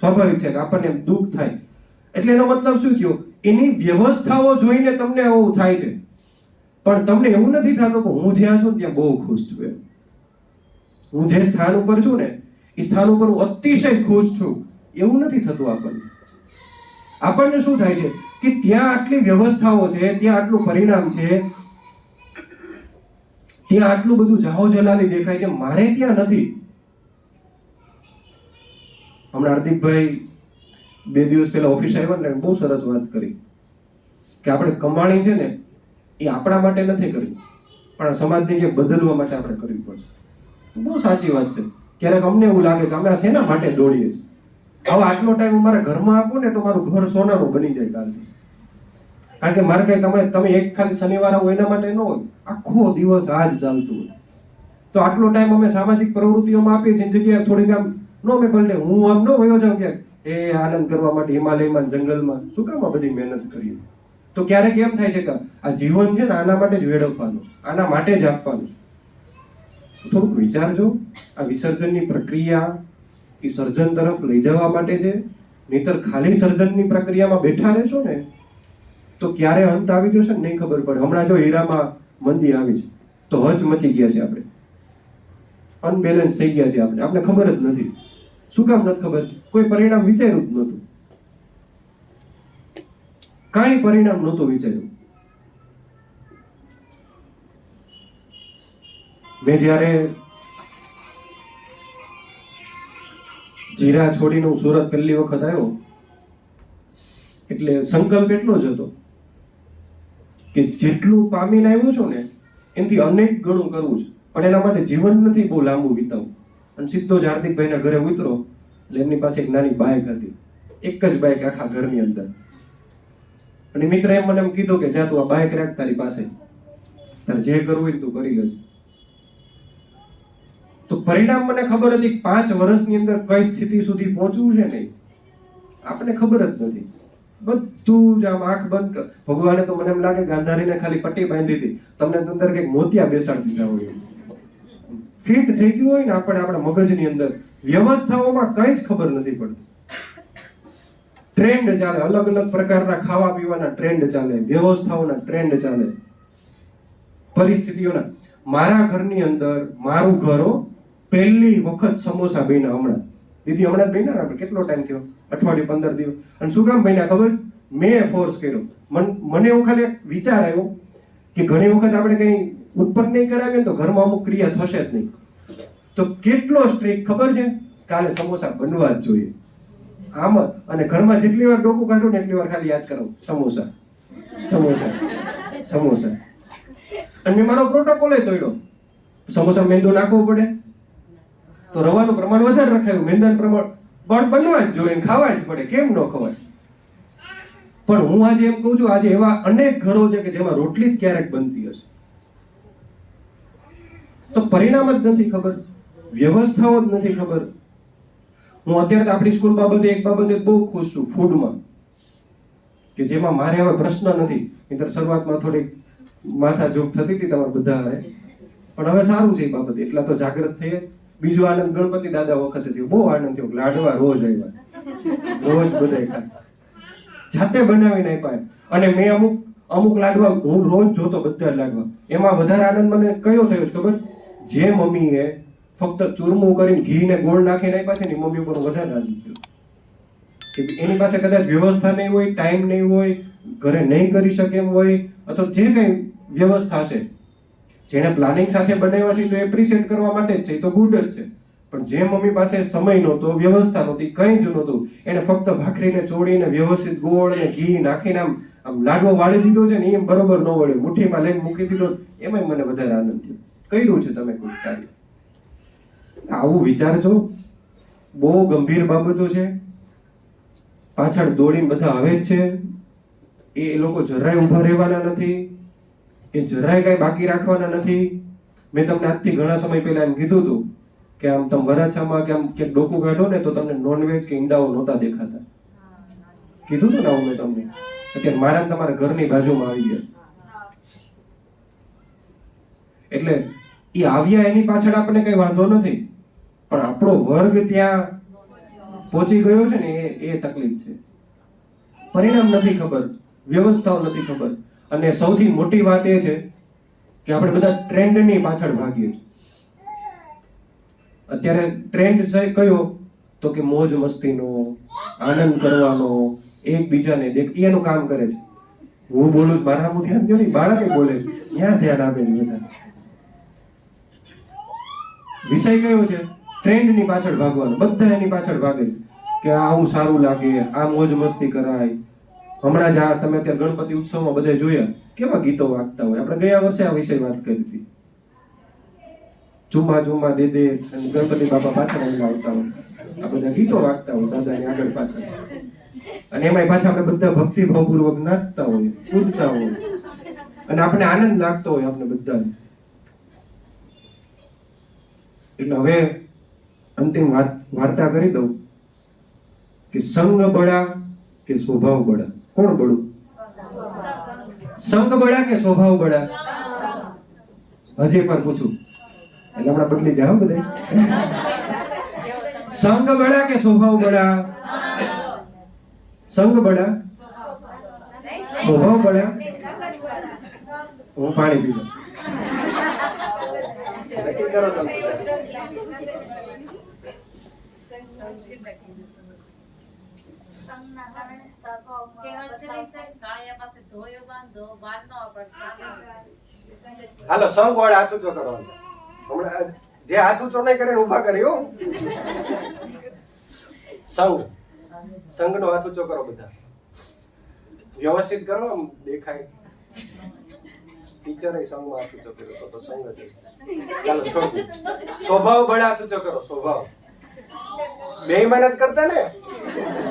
સ્વાભાવિક છે કે આપણને દુઃખ થાય. એટલે એનો મતલબ શું થયો? એની વ્યવસ્થાઓ જોઈને તમને આવું થાય છે, પણ તમને એવું નથી થતું કે હું જ્યાં છું ત્યાં બહુ ખુશ છું, એમ હું જે સ્થાન ઉપર છું ને એ સ્થાન ઉપર હું અતિશય ખુશ છું, એવું નથી થતું આપણને. આપણને શું થાય છે કે ત્યાં આટલી વ્યવસ્થાઓ છે, ત્યાં આટલું પરિણામ છે, ત્યાં આટલું બધું જાહો જલાલી દેખાય છે, મારે ત્યાં નથી. હમણાં હાર્દિકભાઈ 2 દિવસ પહેલા ઓફિસ આવ્યા ને, બહુ સરસ વાત કરી કે આપણે કમાણી છે ને એ આપણા માટે નથી કરવી, પણ સમાજને કે બદલવા માટે આપણે કરવી પડશે. બહુ સાચી વાત છે. ક્યારેક અમને એવું લાગે કે અમે આ શેના માટે દોડીએ છીએ? હવે આટલો ટાઈમ મારા ઘરમાં આપો ને તો મારું ઘર સોનાનું બની જાય કાલથી. કારણ કે મારે કઈ તમે એક ખાલી શનિવાર આવો એના માટે ન હોય, આખો દિવસ આ જ ચાલતું હોય. તો આટલો ટાઈમ અમે સામાજિક પ્રવૃત્તિઓમાં આપીએ છીએ, જગ્યાએ થોડીક આમ નો મેં ભલે હું આમ ન વયો જાઉં ક્યાંક એ આનંદ કરવા માટે હિમાલયમાં, જંગલમાં, શું કામ આ બધી મહેનત કરીએ? તો ક્યારેક એમ થાય છે કે આ જીવન છે ને આના માટે જ વેડફવાનું, આના માટે જ આપવાનું. થોડુંક વિચારજો. આ વિસર્જનની પ્રક્રિયા એ સર્જન તરફ લઈ જવા માટે છે, નહીતર ખાલી સર્જનની પ્રક્રિયામાં બેઠા રહેશો ને તો ક્યારે અંત આવી જશે ને નહીં ખબર પડે. હમણાં જો હીરામાં મંદી આવી છે તો હચ મચી ગયા છે, આપણે અનબેલેન્સ થઈ ગયા છે, આપણે ખબર જ નથી. શું કામ નથી ખબર? કોઈ પરિણામ વિચાર્યું જ નહોતું, કાંઈ પરિણામ નહોતું વિચાર્યું. મેં જ્યારે જીરા છોડીને હું સુરત પહેલી વખત આવ્યો એટલે સંકલ્પ એટલો જ હતો કે જેટલું પામીને આવ્યો છું ને એનાથી અનેક ગણું કરવું છે, પણ એના માટે જીવન નથી બહુ લાંબુ વિતાવું. અને સીધો જ હાર્દિકભાઈના ઘરે ઉતરો એટલે એમની પાસે એક નાની બાઇક હતી, એક જ બાઇક આખા ઘરની અંદર. અને મિત્ર એમ મને એમ કીધું કે જા તું આ બાઇક રાખ તારી પાસે, તારે જે કરવું હોય તું કરી લેજો. તો પરિણામ મને ખબર હતી 5 વર્ષની અંદર કઈ સ્થિતિ સુધી પહોંચવું છે ને આપણને ખબર જ નથી. બધું જ આમ આંખ બંધ કર. ભગવાને તો મને એમ લાગે ગાંધારીને ખાલી પટ્ટી બાંધી હતી, તમને અંદર કંઈક મોતિયા બેસાડી દીધા હોય, ફિટ થઈ ગયું હોય ને આપણે આપણા મગજની અંદર. વ્યવસ્થાઓમાં કઈ જ ખબર નથી પડતી. ટ્રેન્ડ ચાલે, અલગ અલગ પ્રકારના ખાવા પીવાના ટ્રેન્ડ ચાલે, વ્યવસ્થાઓના ટ્રેન્ડ ચાલે, પરિસ્થિતિઓના. મારા ઘરની અંદર મારું ઘરો પહેલી વખત સમોસા બન્યા હમણાં. દીદી હમણાં જ બન્યા આપણે કેટલો ટાઈમ થયો? અઠવાડિયું 15 દિવસ. અને શું કામ બન્યા ખબર? મેં ફોર્સ કર્યો. મને એવું ખાલી વિચાર આવ્યો કે ઘણી વખત આપણે કંઈ ઉત્પન્ન નહીં કરાવીએ તો ઘરમાં અમુક ક્રિયા થશે જ નહીં. તો કેટલો સ્ટ્રિક્ટ ખબર છે? કાલે સમોસા બનવા જ જોઈએ આમ. અને ઘરમાં જેટલી વાર ડોકું કાઢું ને એટલી વાર ખાલી યાદ કરું સમોસા સમોસા સમોસા. અને મેં મારો પ્રોટોકોલ તોડ્યો. સમોસા મેંદો નાખવો પડે તો રવાનું પ્રમાણ વધારે રખાયું, મેંદાનું પ્રમાણ પણ બનવા જ જોઈએ, ખાવા જ પડે, કેમ ન ખવાય? પણ હું આજે એમ કહું છું, આજે એવા અનેક ઘરો છે કે જેમાં રોટલી જ ક્યારેક બનતી હશે. તો પરિણામ જ નથી ખબર, વ્યવસ્થાઓ જ નથી ખબર. હું અત્યારે આપણી સ્કૂલ બાબતે એક બાબતે બહુ ખુશ છું, ફૂડમાં, કે જેમાં મારે હવે પ્રશ્ન નથી. નહીંતર શરૂઆતમાં થોડીક માથા જોક થતી હતી તમારા બધા હારે, પણ હવે સારું છે એ બાબતે. એટલા તો જાગૃત થઈ જ બીજો આનંદ ગણપતિ દાદા વખતે થયો, બહુ આનંદ થયો, લાડવા રોજ આવ્યા, રોજ બધાય ખાતા, જાતે બનાવીને આપ્યા. અને મેં અમુક લાડવા હું રોજ જોતો, બધા લાડવા. એમાં વધારે આનંદ મને કયો થયો છે ખબર? જે મમ્મીએ ફક્ત ચૂરમું કરીને ઘી ને ગોળ નાખીને આપ્યા છે ને, મમ્મી ઉપર વધારે રાજી થયો. કે એની પાસે કદાચ વ્યવસ્થા નહીં હોય, ટાઈમ નહીં હોય, ઘરે નહીં કરી શકે એમ હોય, અથવા જે કંઈ વ્યવસ્થા છે, જેને પ્લાનિંગ સાથે બનાવ્યા છે તો એપ્રિશિએટ કરવા માટે જ છે, તો ગુડ જ છે. પણ જે મમ્મી પાસે સમય નહોતો, વ્યવસ્થા નહોતી, કંઈ જ નહોતું, એને ફક્ત ભાખરીને ચોળીને વ્યવસ્થિત ગોળ ને ઘી નાખીને આમ લાડવો વાળી દીધો છે ને, એમ બરોબર ન વળ્યો, મુઠ્ઠીમાં લઈને મૂકી દીધો, એમાંય મને વધારે આનંદ થયો. કર્યું છે તમે કોઈ કાર્ય? આવું વિચારજો, બહુ ગંભીર બાબતો છે. પાછળ દોડીને બધા આવે જ છે, એ લોકો જરાય ઊભા રહેવાના નથી, એ જરાય કઈ બાકી રાખવાના નથી. મેં તમને આજથી ઘણા સમય પહેલા એમ કીધું હતું કે આમ તમે વરાછામાં કે આમ ક્યાંક ડોકું કાઢો ને તો તમને નોનવેજ કે ઈંડાઓ નહોતા દેખાતા. કીધું હતું ને આવું મેં તમને? અત્યારે મારા તમારા ઘરની બાજુમાં આવી ગયા. એટલે એ આવ્યા એની પાછળ આપણને કઈ વાંધો નથી, પણ આપણો વર્ગ ત્યાં પહોંચી ગયો છે ને એ તકલીફ છે. પરિણામ નથી ખબર, વ્યવસ્થાઓ નથી ખબર. અને સૌથી મોટી વાત એ છે કે આપણે બધા ટ્રેન્ડની પાછળ ભાગીએ છીએ. અત્યારે ટ્રેન્ડ છે કયો? તો કે મોજ મસ્તીનો, આનંદ કરવાનો, એકબીજાને દેખ, એનું કામ કરે છે. હું બોલું મારા હું ધ્યાન દો નહીં, બાળકે બોલે ત્યાં ધ્યાન આપે છે બધા. વિષય કયો છે? ટ્રેન્ડની પાછળ ભાગવાનો. બધા એની પાછળ ભાગે છે કે આવું સારું લાગે, આ મોજ મસ્તી કરાય. હમણાં જ આ તમે અત્યારે ગણપતિ ઉત્સવમાં બધા જોયા કેવા ગીતો વાગતા હોય. આપણે ગયા વર્ષે આ વિષય વાત કરી હતી, ચુમ્મા ચુમ્મા દે દે, અને ગણપતિ બાપા પાછળ આવતા હોય, આ બધા ગીતો વાગતા હોય દાદાની આગળ પાછળ. અને એમાંય પાછા આપણે બધા ભક્તિભાવપૂર્વક નાચતા હોય, કૂદતા હોય, અને આપણે આનંદ લાગતો હોય આપણે બધાને. એટલે હવે અંતિમ વાર્તા કરી દઉં કે સંગ બળા કે સ્વભાવ બળા? કોણ બળું? સંગ બળા કે સ્વભાવ બળા? હજી પણ પૂછું એટલે હમણાં બદલી જાઓ બધા. સંગ બળા કે સ્વભાવ બળા? સંગ બળા, સ્વભાવ બળા? હું પાણી પીવું. નક્કી કરો તમે. હાલો સંગ વાળા હાથ ઊંચો કરો. હમણાં જે હાથ ઊંચો નહીં કરે ઉભા કરી હો. સંગ નો હાથ ઊંચો કરો બધા, વ્યવસ્થિત કરો, આમ દેખાય. ટીચરે સંગમાં હાથ ઊંચો કર્યો તો સંગ જ. ચાલો છોડ. સ્વભાવ બળા હાથ ઊંચો કરો. સ્વભાવ બે મહેનત કરતા ને,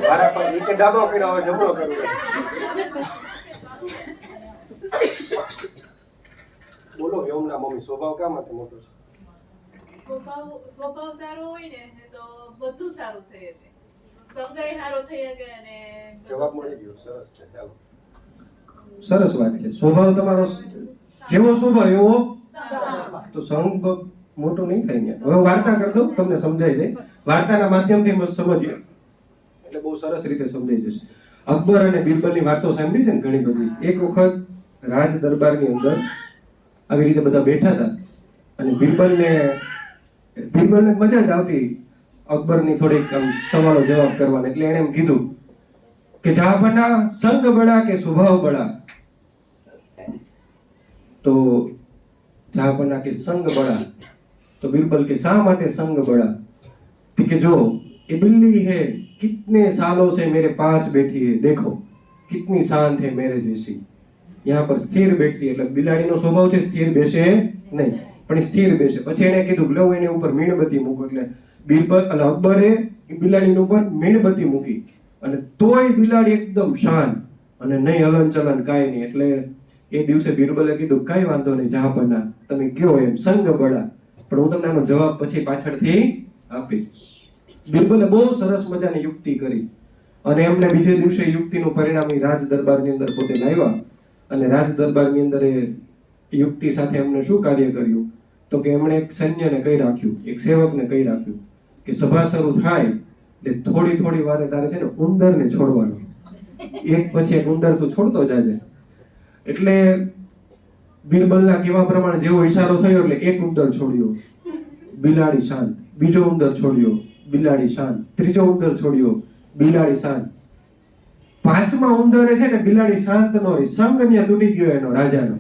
મારા પર નીચે ડાબો કર્યો, હવે જમણો કરું. બોલો યોમના મમ્મી, સ્વભાવ ક્યાં માટે મોટો છે?
સ્વભાવ સારો હોય ને તો બધું સારું થઈ શકે, સમજાય સારો થઈ શકે. અને
જવાબ મળી ગયો, સરસ છે. ચાલો, સરસ વાત છે. સ્વભાવ તમારો જેવો સ્વભાવ એવો તો સંગ મોટો નહીં થાય ને. હવે વાર્તા કરી દઉં, તમને સમજાય જાય. વાર્તાના માધ્યમથી સમજીએ એટલે બહુ સરસ રીતે સમજાઈ જશે. અકબર અને બિરબલની વાર્તાઓ સાંભળી છે ને ઘણી બધી. એક વખત રાજ દરબારની અંદર આવી રીતે બધા બેઠા હતા અને બિરબલને મજા જ આવતી અકબરની થોડીક સવાલો જવાબ કરવાના. એટલે એણે એમ કીધું કે જહાંપનાહ સંગ બળા કે સ્વભાવ બળા? તો જહાંપનાહ કે સંગ બળા. तो बिरबल के शा माटे संग बड़ा? कि जो ये बिल्ली है कितने सालों से मेरे पास बैठी है, देखो कितनी शांत है मेरे जैसी, यहाँ पर स्थिर बैठती है. એટલે બિલાડીનો સ્વભાવ છે સ્થિર બેસે નહીં, પણ સ્થિર બેસે. પછી એને કીધું કે લો એની ઉપર મીણબત્તી મૂકો. એટલે બિરબલ અકબરે બિલાડીની ઉપર મીણબત્તી મૂકી અને તોય બિલાડી એકદમ શાંત અને નહીં હલનચલન કાંઈ નહીં. એટલે એ દિવસે બિરબલે કીધું કાંઈ વાંધો નહીં જહાંપનાહ, તમે કયો એમ સંગ બળા, પણ હું તમને આનો જવાબ પછી પાછળથી આપીશ. બિરબલે બહુ સરસ મજાની યુક્તિ કરી અને એમને બીજે દિવસે યુક્તિનું પરિણામ રાજ દરબારની અંદર પોતે લાવ્યા. અને રાજ દરબારની અંદર એ યુક્તિ સાથે એમને શું કાર્ય કર્યું તો કે એમણે એક સૈન્યને કહી રાખ્યું, એક સેવકને કહી રાખ્યું કે સભા શરૂ થાય એટલે થોડી થોડી વારે તારે છે ને ઉંદરને છોડવાનો, એક પછી એક ઉંદર તું છોડતો જાજે. એટલે બિરબલના કહેવા પ્રમાણે જેવો ઈશારો થયો એટલે એક ઉંદર છોડ્યો, બિલાડી શાંત. બીજો ઉંદર છોડ્યો, બિલાડી શાંત. ત્રીજો ઉંદર છોડ્યો, બિલાડી શાંત. પાંચમા ઉંદરે છે ને બિલાડી શાંત નો રહી, સંગ ત્યાં તૂટી ગયો એનો રાજાનો,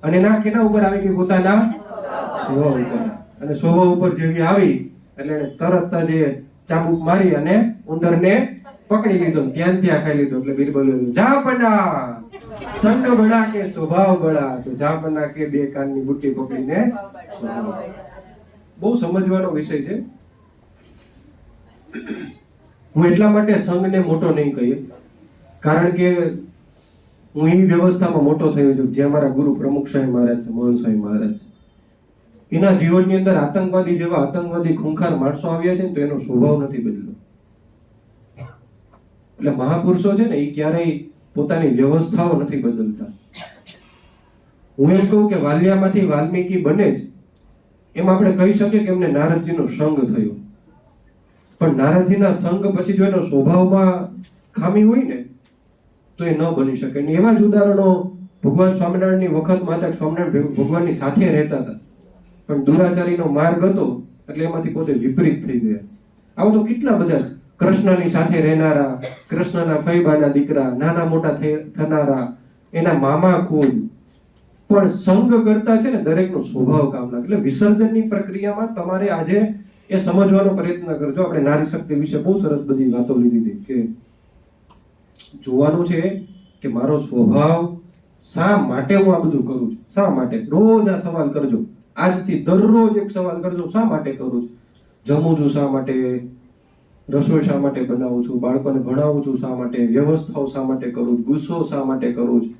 અને નાક એના ઉપર આવી ગઈ પોતાના સ્વભાવ ઉપર. અને સ્વભાવ ઉપર જેવી આવી એટલે એને તરત જ એ ચાબુક મારી અને ઉંદરને પકડી લીધો, ત્યાં ખાઈ લીધો. એટલે બિરબલ જા બના સંગ બના કે સ્વભાવ બળા, તો જા બના કે બે કાનની બુટ્ટી પકડીને. બહુ સમજવાનો વિષય છે. હું એટલા માટે સંઘને મોટો નહીં કહીએ, કારણ કે હું એ વ્યવસ્થામાં મોટો થયો છું જે અમારા ગુરુ પ્રમુખ સ્વામી મહારાજ છે, મોહન સ્વામી મહારાજ છે. એના જીવનની અંદર આતંકવાદી જેવા આતંકવાદી ખૂંખાર માણસો આવ્યા છે ને તો એનો સ્વભાવ નથી બદલ્યો. એટલે મહાપુરુષો છે ને એ ક્યારેય પોતાની વ્યવસ્થાઓ નથી બદલતા. હું એમ કહું કે વાલિયામાંથી વાલ્મીકી બને જ એમ આપણે કહી શકીએ કે એમને નારદજીનો સંગ થયો, પણ નારદજીના સંગ પછી જો એનો સ્વભાવમાં ખામી હોય ને તો એ ન બની શકે. એવા જ ઉદાહરણો ભગવાન સ્વામિનારાયણની વખત માતા સ્વામિનારાયણ ભગવાનની સાથે રહેતા હતા, પણ દુરાચારીનો માર્ગ હતો એટલે એમાંથી પોતે વિપરીત થઈ ગયા. આવા તો કેટલા બધા છે. કૃષ્ણની સાથે રહેનારા, કૃષ્ણના ફૈબાના દીકરા, નાના મોટા થનારા, એના મામા ખુદ, પણ સંગ કરતા છે ને દરેકનો સ્વભાવ કામ લાગે. એટલે વિસર્જનની પ્રક્રિયામાં તમારે આજે એ સમજવાનો પ્રયત્ન કરજો. આપણે નારી શક્તિ વિશે બહુ સરસ બધી વાતો લીધી હતી કે જોવાનું છે કે મારો સ્વભાવ શા માટે હું આ બધું કરું છું, શા માટે. રોજ આ સવાલ કરજો, આજથી દરરોજ એક સવાલ કરજો, શા માટે કરું છું. જમું છું શા માટે, રસોઈ શા માટે બનાવું છું, બાળકોને ભણાવું છું શા માટે, વ્યવસ્થાઓ શા માટે કરું છું, ગુસ્સો શા માટે કરું છું,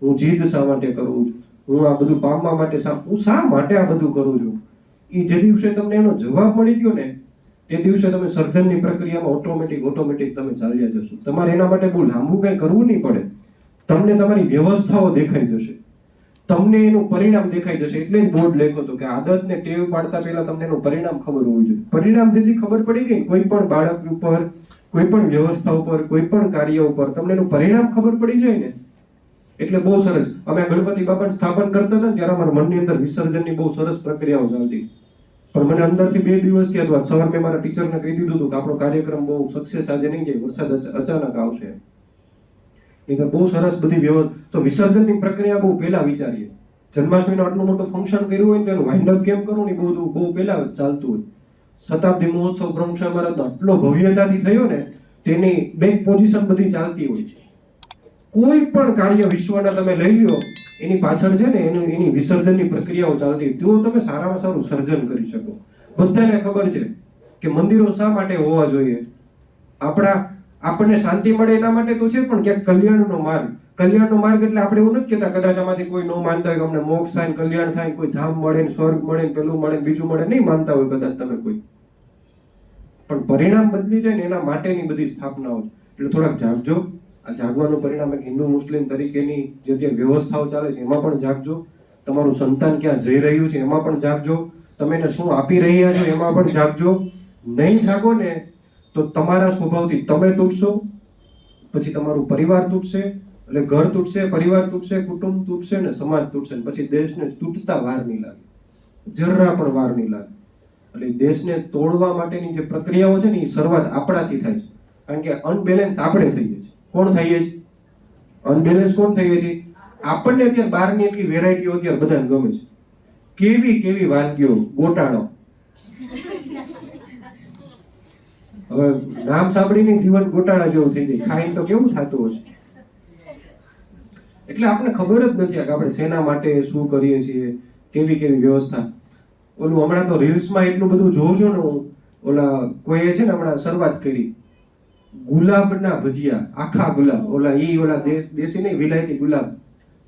હું જીદ શા માટે કરું છું, હું આ બધું પામવા માટે હું શા માટે આ બધું કરું છું. એ જે દિવસે તમને એનો જવાબ મળી ગયો ને તે દિવસે તમે સર્જનની પ્રક્રિયામાં ઓટોમેટિક તમે ચાલ્યા જશો. તમારે એના માટે બહુ લાંબુ કંઈ કરવું નહીં પડે. તમને તમારી વ્યવસ્થાઓ દેખાઈ જશે, તમને એનું પરિણામ દેખાઈ જશે. એટલે જ બોર્ડ લખ્યો હતો કે આદતને ટેવ પાડતા પહેલા તમને એનું પરિણામ ખબર હોવું જોઈએ. પરિણામ જેથી ખબર પડી ગઈ કોઈ પણ બાળક ઉપર, કોઈ પણ વ્યવસ્થા ઉપર, કોઈ પણ કાર્ય ઉપર તમને એનું પરિણામ ખબર પડી જાય ને એટલે બહુ સરસ. અમે ગણપતિ બાપાને સ્થાપન કરતા હતા ને ત્યારે અમારા મનની અંદર વિસર્જનની બહુ સરસ પ્રક્રિયાઓ ચાલતી, પણ મને અંદરથી 2 દિવસથી અથવા સવારે મેં મારા ટીચરને કહી દીધું હતું કે આપણો કાર્યક્રમ બહુ સક્સેસ આજે નહીં જાય, વરસાદ અચાનક આવશે. બહુ સરસ બધી વ્યવસ્થા. તો વિસર્જનની પ્રક્રિયા બહુ પહેલા વિચારીએ. જન્માષ્ટમીનું આટલું મોટું ફંક્શન કર્યું હોય તો એનું વાઇન્ડ અપ કેમ કરવું ને બધું બહુ પહેલા ચાલતું હોય. શતાબ્દી મહોત્સવ પ્રમુખ સ્વામી મહારાજનો આટલો ભવ્યતાથી થયો ને તેની બેક પોઝિશન બધી ચાલતી હોય છે. કોઈ પણ કાર્ય વિશ્વના તમે લઈ લો એની પાછળ છે ને એની વિસર્જનની પ્રક્રિયાઓ ચાલતી, તો તમે સારામાં સારું સર્જન કરી શકો. બધાને ખબર છે કે મંદિરો શા માટે હોવા જોઈએ. આપણને શાંતિ મળે એના માટે તો છે, પણ ક્યાંક કલ્યાણનો માર્ગ એટલે આપણે એવું નથી કહેતા કદાચ આમાંથી કોઈ ન માનતા હોય કે અમને મોક્ષ થાય, કલ્યાણ થાય, કોઈ ધામ મળે, સ્વર્ગ મળે, પેલું મળે, બીજું મળે, નહીં માનતા હોય કદાચ તમે કોઈ, પણ પરિણામ બદલી જાય ને એના માટેની બધી સ્થાપનાઓ. એટલે થોડાક જાગજો. આ જાગવાનું પરિણામ એક હિન્દુ મુસ્લિમ તરીકેની જે વ્યવસ્થાઓ ચાલે છે એમાં પણ જાગજો. તમારું સંતાન ક્યાં જઈ રહ્યું છે એમાં પણ જાગજો. તમે એને શું આપી રહ્યા છો એમાં પણ જાગજો. નહીં જાગો ને તો તમારા સ્વભાવથી તમે તૂટશો, પછી તમારું પરિવાર તૂટશે, એટલે ઘર તૂટશે, પરિવાર તૂટશે, કુટુંબ તૂટશે ને સમાજ તૂટશે, પછી દેશને તૂટતા વાર નહીં લાગે, જરા પણ વાર નહીં લાગે. એટલે દેશને તોડવા માટેની જે પ્રક્રિયાઓ છે ને એ શરૂઆત આપણાથી થાય છે. કારણ કે અનબેલેન્સ આપણે થઈએ છીએ. કોણ થઈએ છીએ? અનબેલેન્સ કોણ થઈએ છીએ? આપણને અત્યારે બહારની એટલી વેરાયટીઓ અત્યારે બધાને ગમે છે. કેવી વાનગીઓ, ગોટાળો. હવે નામ સાંભળીને જીવન ગોટાળા જેવું થઈ જાય. ખાઈને તો કેવું થતું હશે. એટલે આપણને ખબર જ નથી કે આપણે શેના માટે શું કરીએ છીએ, કેવી વ્યવસ્થા. ઓલું હમણાં તો રીલ્સમાં એટલું બધું જોઉં છું ને હું, ઓલા કોઈએ છે ને હમણાં શરૂઆત કરી ગુલાબના ભજીયા, આખા ગુલાબ, ઓલા દેશી નહીં વિલાયતી ગુલાબ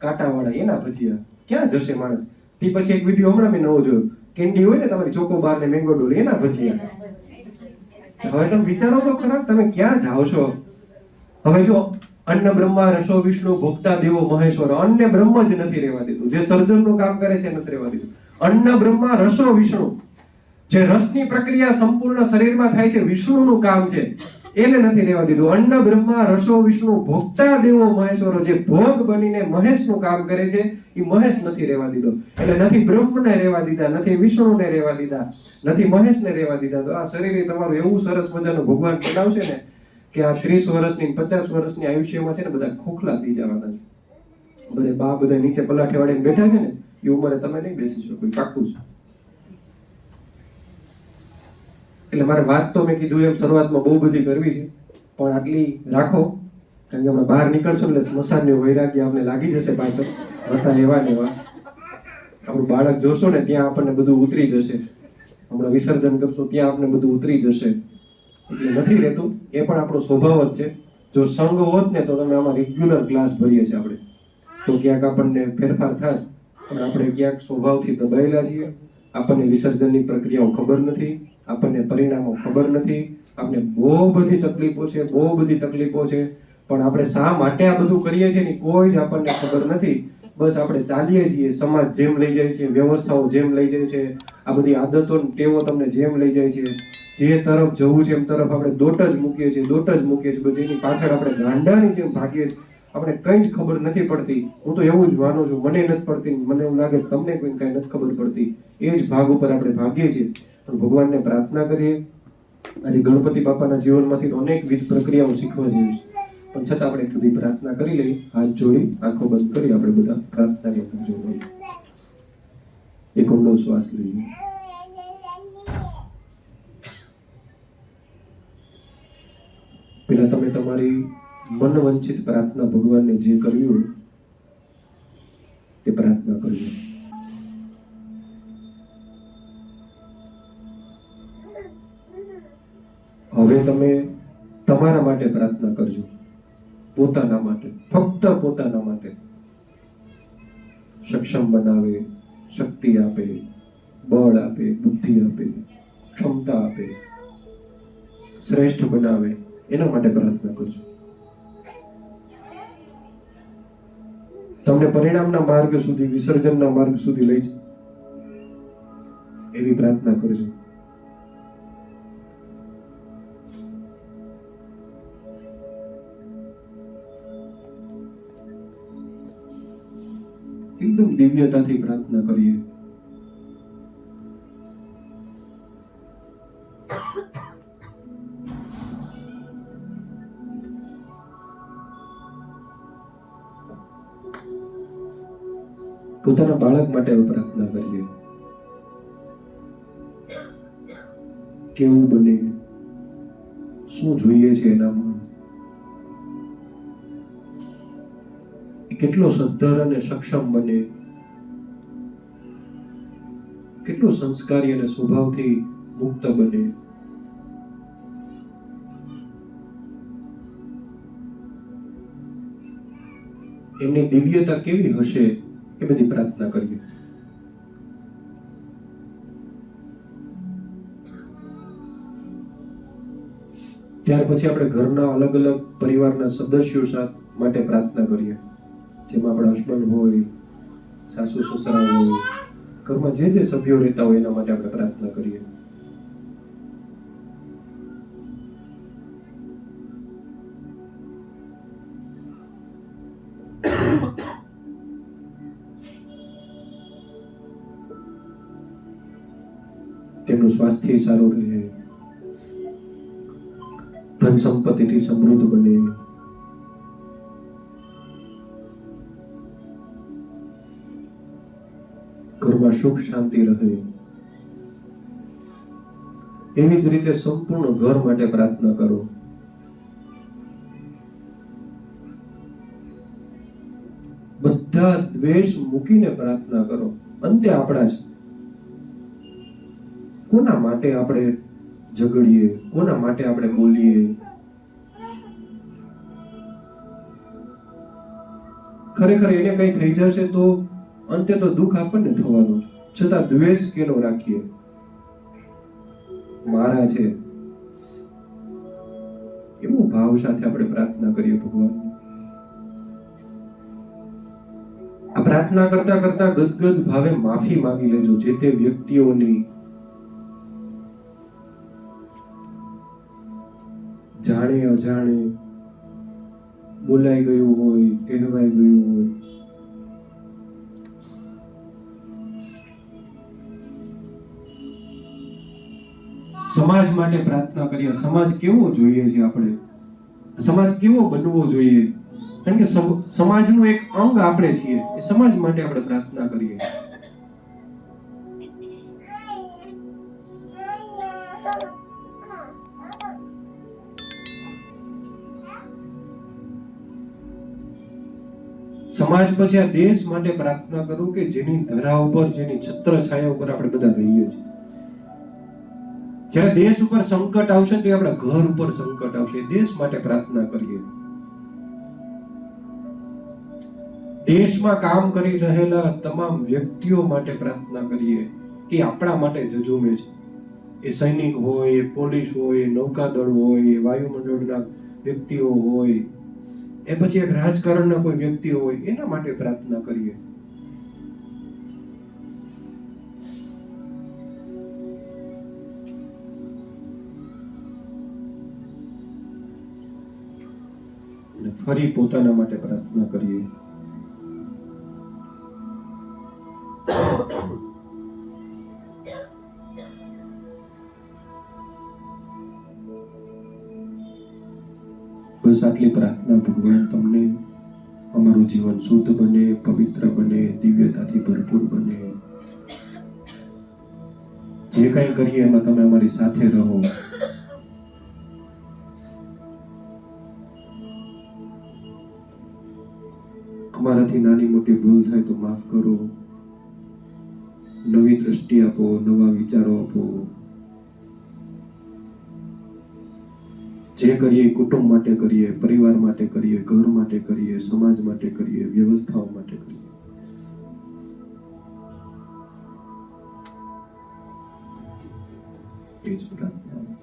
કાંટાવાળા, એના ભજીયા. ક્યાં જશે માણસ? તે પછી એક વિડીયો હમણાં મેં નવો જોયો, કેન્ડી હોય ને તમારી ચોકોબાર ને મેંગો ડોલ, એના ભજીયા. હવે તમે વિચારો તો ખરા તમે ક્યાં જાઓ છો. હવે જો અન્ન બ્રહ્મા રસો વિષ્ણુ ભોગતા દેવો મહેશ્વર, અન્ન બ્રહ્મ જ નથી રહેવા દીધું. જે સર્જનનું કામ કરે છે નથી રહેવા દીધું. અન્ન બ્રહ્મા રસો વિષ્ણુ. જે રસની પ્રક્રિયા સંપૂર્ણ શરીરમાં થાય છે, વિષ્ણુનું કામ છે, એને નથી રહેવા દીધું. અન્ન બ્રહ્મા રસો વિષ્ણુ ભોગતા દેવો મહેશ્વરો. જે ભોગ બનીને મહેશનું કામ કરે છે એ મહેશ નથી રહેવા દીધો. એટલે નથી બ્રહ્મને રહેવા દીધા, નથી વિષ્ણુને રહેવા દીધા, નથી મહેશને રહેવા દીધા. તો આ શરીર તમારું એવું સરસ મજાનું ભગવાન બનાવશે ને કે આ 30 વર્ષની 50 વર્ષની આયુષ્યમાં છે ને બધા ખોખલા થઈ જવાના છે. બધે બા બધા નીચે પલાઠે વાળીને બેઠા છે ને એ ઉંમરે તમે નહીં બેસી શકો, પાક્કું છે. એટલે મારે વાત તો મેં કીધું એમ શરૂઆતમાં બહુ બધી કરવી છે, પણ આટલી રાખો, કારણ કે હમણાં બહાર નીકળશો એટલે સ્મશાનની વૈરાગ્ય આપણે લાગી જશે પાછળ. હતા એવા ને એવા આપણું બાળક જોશો ને ત્યાં આપણને બધું ઉતરી જશે. હમણાં વિસર્જન કરશો ત્યાં આપણે બધું ઉતરી જશે. એટલે નથી રહેતું, એ પણ આપણો સ્વભાવ જ છે. જો સંગ હોત ને તો તમે આમાં રેગ્યુલર ક્લાસ ભરીએ છીએ આપણે, તો ક્યાંક આપણને ફેરફાર થાય, પણ આપણે ક્યાંક સ્વભાવથી દબાયેલા છીએ. આપણને વિસર્જનની પ્રક્રિયાઓ ખબર નથી, આપણને પરિણામો ખબર નથી, આપણને બહુ બધી તકલીફો છે, બહુ બધી તકલીફો છે, પણ આપણે શા માટે આ બધું કરીએ છીએ ને કોઈ જ આપણને ખબર નથી. બસ આપણે ચાલીએ છીએ, સમાજ જેમ લઈ જાય છે, વ્યવસ્થાઓ જેમ લઈ જાય છે, આ બધી આદતો ટેવો તમને જેમ લઈ જાય છે, જે તરફ જવું છે એમ તરફ આપણે દોટ જ મૂકીએ છીએ, દોટ જ મૂકીએ છીએ. બધીની પાછળ આપણે ગાંડાની જેમ ભાગીએ છીએ. આપણે કંઈ જ ખબર નથી પડતી. હું તો એવું જ માનું છું, મને નથી પડતી, મને એવું લાગે તમને કોઈ કાંઈ નથી ખબર પડતી. એ જ ભાગ ઉપર આપણે ભાગીએ છીએ. પણ ભગવાનને પ્રાર્થના કરીએ. આજે ગણપતિ બાપાના જીવનમાંથી અનેકવિધ પ્રક્રિયાઓ શીખવા જેવી છે, પણ છતાં આપણે એક બધી પ્રાર્થના કરી લઈએ. હાથ જોડી આંખો બંધ કરી આપણે બધા પ્રાર્થનાની અંદર જોડાઈએ. એક ઊંડો શ્વાસ લઈએ. પેલા તમે તમારી મનવંચિત પ્રાર્થના ભગવાનને જે કરવી હોય તે પ્રાર્થના કરજો. હવે તમે તમારા માટે પ્રાર્થના કરજો, પોતાના માટે, ફક્ત પોતાના માટે. સક્ષમ બનાવે, શક્તિ આપે, બળ આપે, બુદ્ધિ આપે, ક્ષમતા આપે, શ્રેષ્ઠ બનાવે, એના માટે પ્રાર્થના કરજો. તમને પરિણામના માર્ગ સુધી, વિસર્જનના માર્ગ સુધી લઈ જાય એવી પ્રાર્થના કરજો. એકદમ દિવ્યતાથી પ્રાર્થના કરીએ. પોતાના બાળક માટે પ્રાર્થના કરીએ. કેવું બને, શું જોઈએ છે એનામાં, કેટલો સદ્ધર અને સક્ષમ બને, કેટલો સંસ્કારી અને સ્વભાવથી મુક્ત બને. એમની દિવ્યતા કેવી હશે એ બધી પ્રાર્થના કરીએ. ત્યાર પછી આપણે ઘરના અલગ અલગ પરિવારના સદસ્યો માટે પ્રાર્થના કરીએ. જેમાં આપણા હસબન્ડ હોય, સાસુ સસરા હોય, ઘરમાં જે જે સભ્યો રહેતા હોય એના માટે આપણે પ્રાર્થના કરીએ. તેમનું સ્વાસ્થ્ય સારું રહે, ધન સંપત્તિથી સમૃદ્ધ બને, ઘરમાં સુખ શાંતિ રહે. એવી જ રીતે સંપૂર્ણ ઘર માટે પ્રાર્થના કરો. બધા દ્વેષ મૂકીને પ્રાર્થના કરો. અંતે આપણા જ. કોના માટે આપણે ઝઘડીએ, કોના માટે આપણે બોલીએ? ખરેખર એને કઈ થઈ જશે તો અંતે તો દુઃખ આપણને થવાનું છે, છતાં દ્વેષ કેનો રાખીએ? મારા છે એવો ભાવ સાથે આપણે પ્રાર્થના કરીએ ભગવાન. આ પ્રાર્થના કરતા કરતા ગદગદ ભાવે માફી માંગી લેજો જે તે વ્યક્તિઓની, જાણે અજાણે બોલાઈ ગયું હોય, કહેવાઈ ગયું હોય. સમાજ માટે પ્રાર્થના કરીએ. સમાજ કેવો જોઈએ છે આપણે? સમાજ કેવો બનવો જોઈએ? કારણ કે સમાજનું એક અંગ આપણે છીએ. એ સમાજ માટે આપણે પ્રાર્થના કરીએ. સમાજ પછી આ દેશ માટે પ્રાર્થના કરો કે જેની ધરા ઉપર, જેની છત્ર છાયા ઉપર આપણે બધા રહીએ છીએ. જ્યારે દેશ ઉપર સંકટ આવશે ને, આપણા ઘર ઉપર સંકટ આવશે. દેશ માટે પ્રાર્થના કરીએ. દેશમાં કામ કરી રહેલા તમામ વ્યક્તિઓ માટે પ્રાર્થના કરીએ કે આપણા માટે જજુમે છે. એ સૈનિક હોય, એ પોલીસ હોય, નૌકાદળ હોય, વાયુમંડળના વ્યક્તિઓ હોય, એ પછી એક રાજકારણના કોઈ વ્યક્તિઓ હોય, એના માટે પ્રાર્થના કરીએ. અને ફરી પોતાના માટે પ્રાર્થના કરીએ. બસ આટલી પ્રાર્થના. ભગવાન તમને અમારું જીવન શુદ્ધ બને, પવિત્ર બને, દિવ્યતાથી ભરપૂર બને. જે કંઈ કરીએ એમાં તમે અમારી સાથે રહો. અમારાથી નાની મોટી ભૂલ થાય તો માફ કરો. નવી દ્રષ્ટિ આપો, નવા વિચારો આપો. જે કરીએ કુટુંબ માટે કરીએ, પરિવાર માટે કરીએ, ઘર માટે કરીએ, સમાજ માટે કરીએ, વ્યવસ્થાઓ માટે કરીએ. એ જ પ્રાર્થના.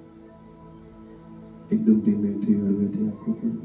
એકદમ ધીમેથી હળવેથી આંખો ખોલો.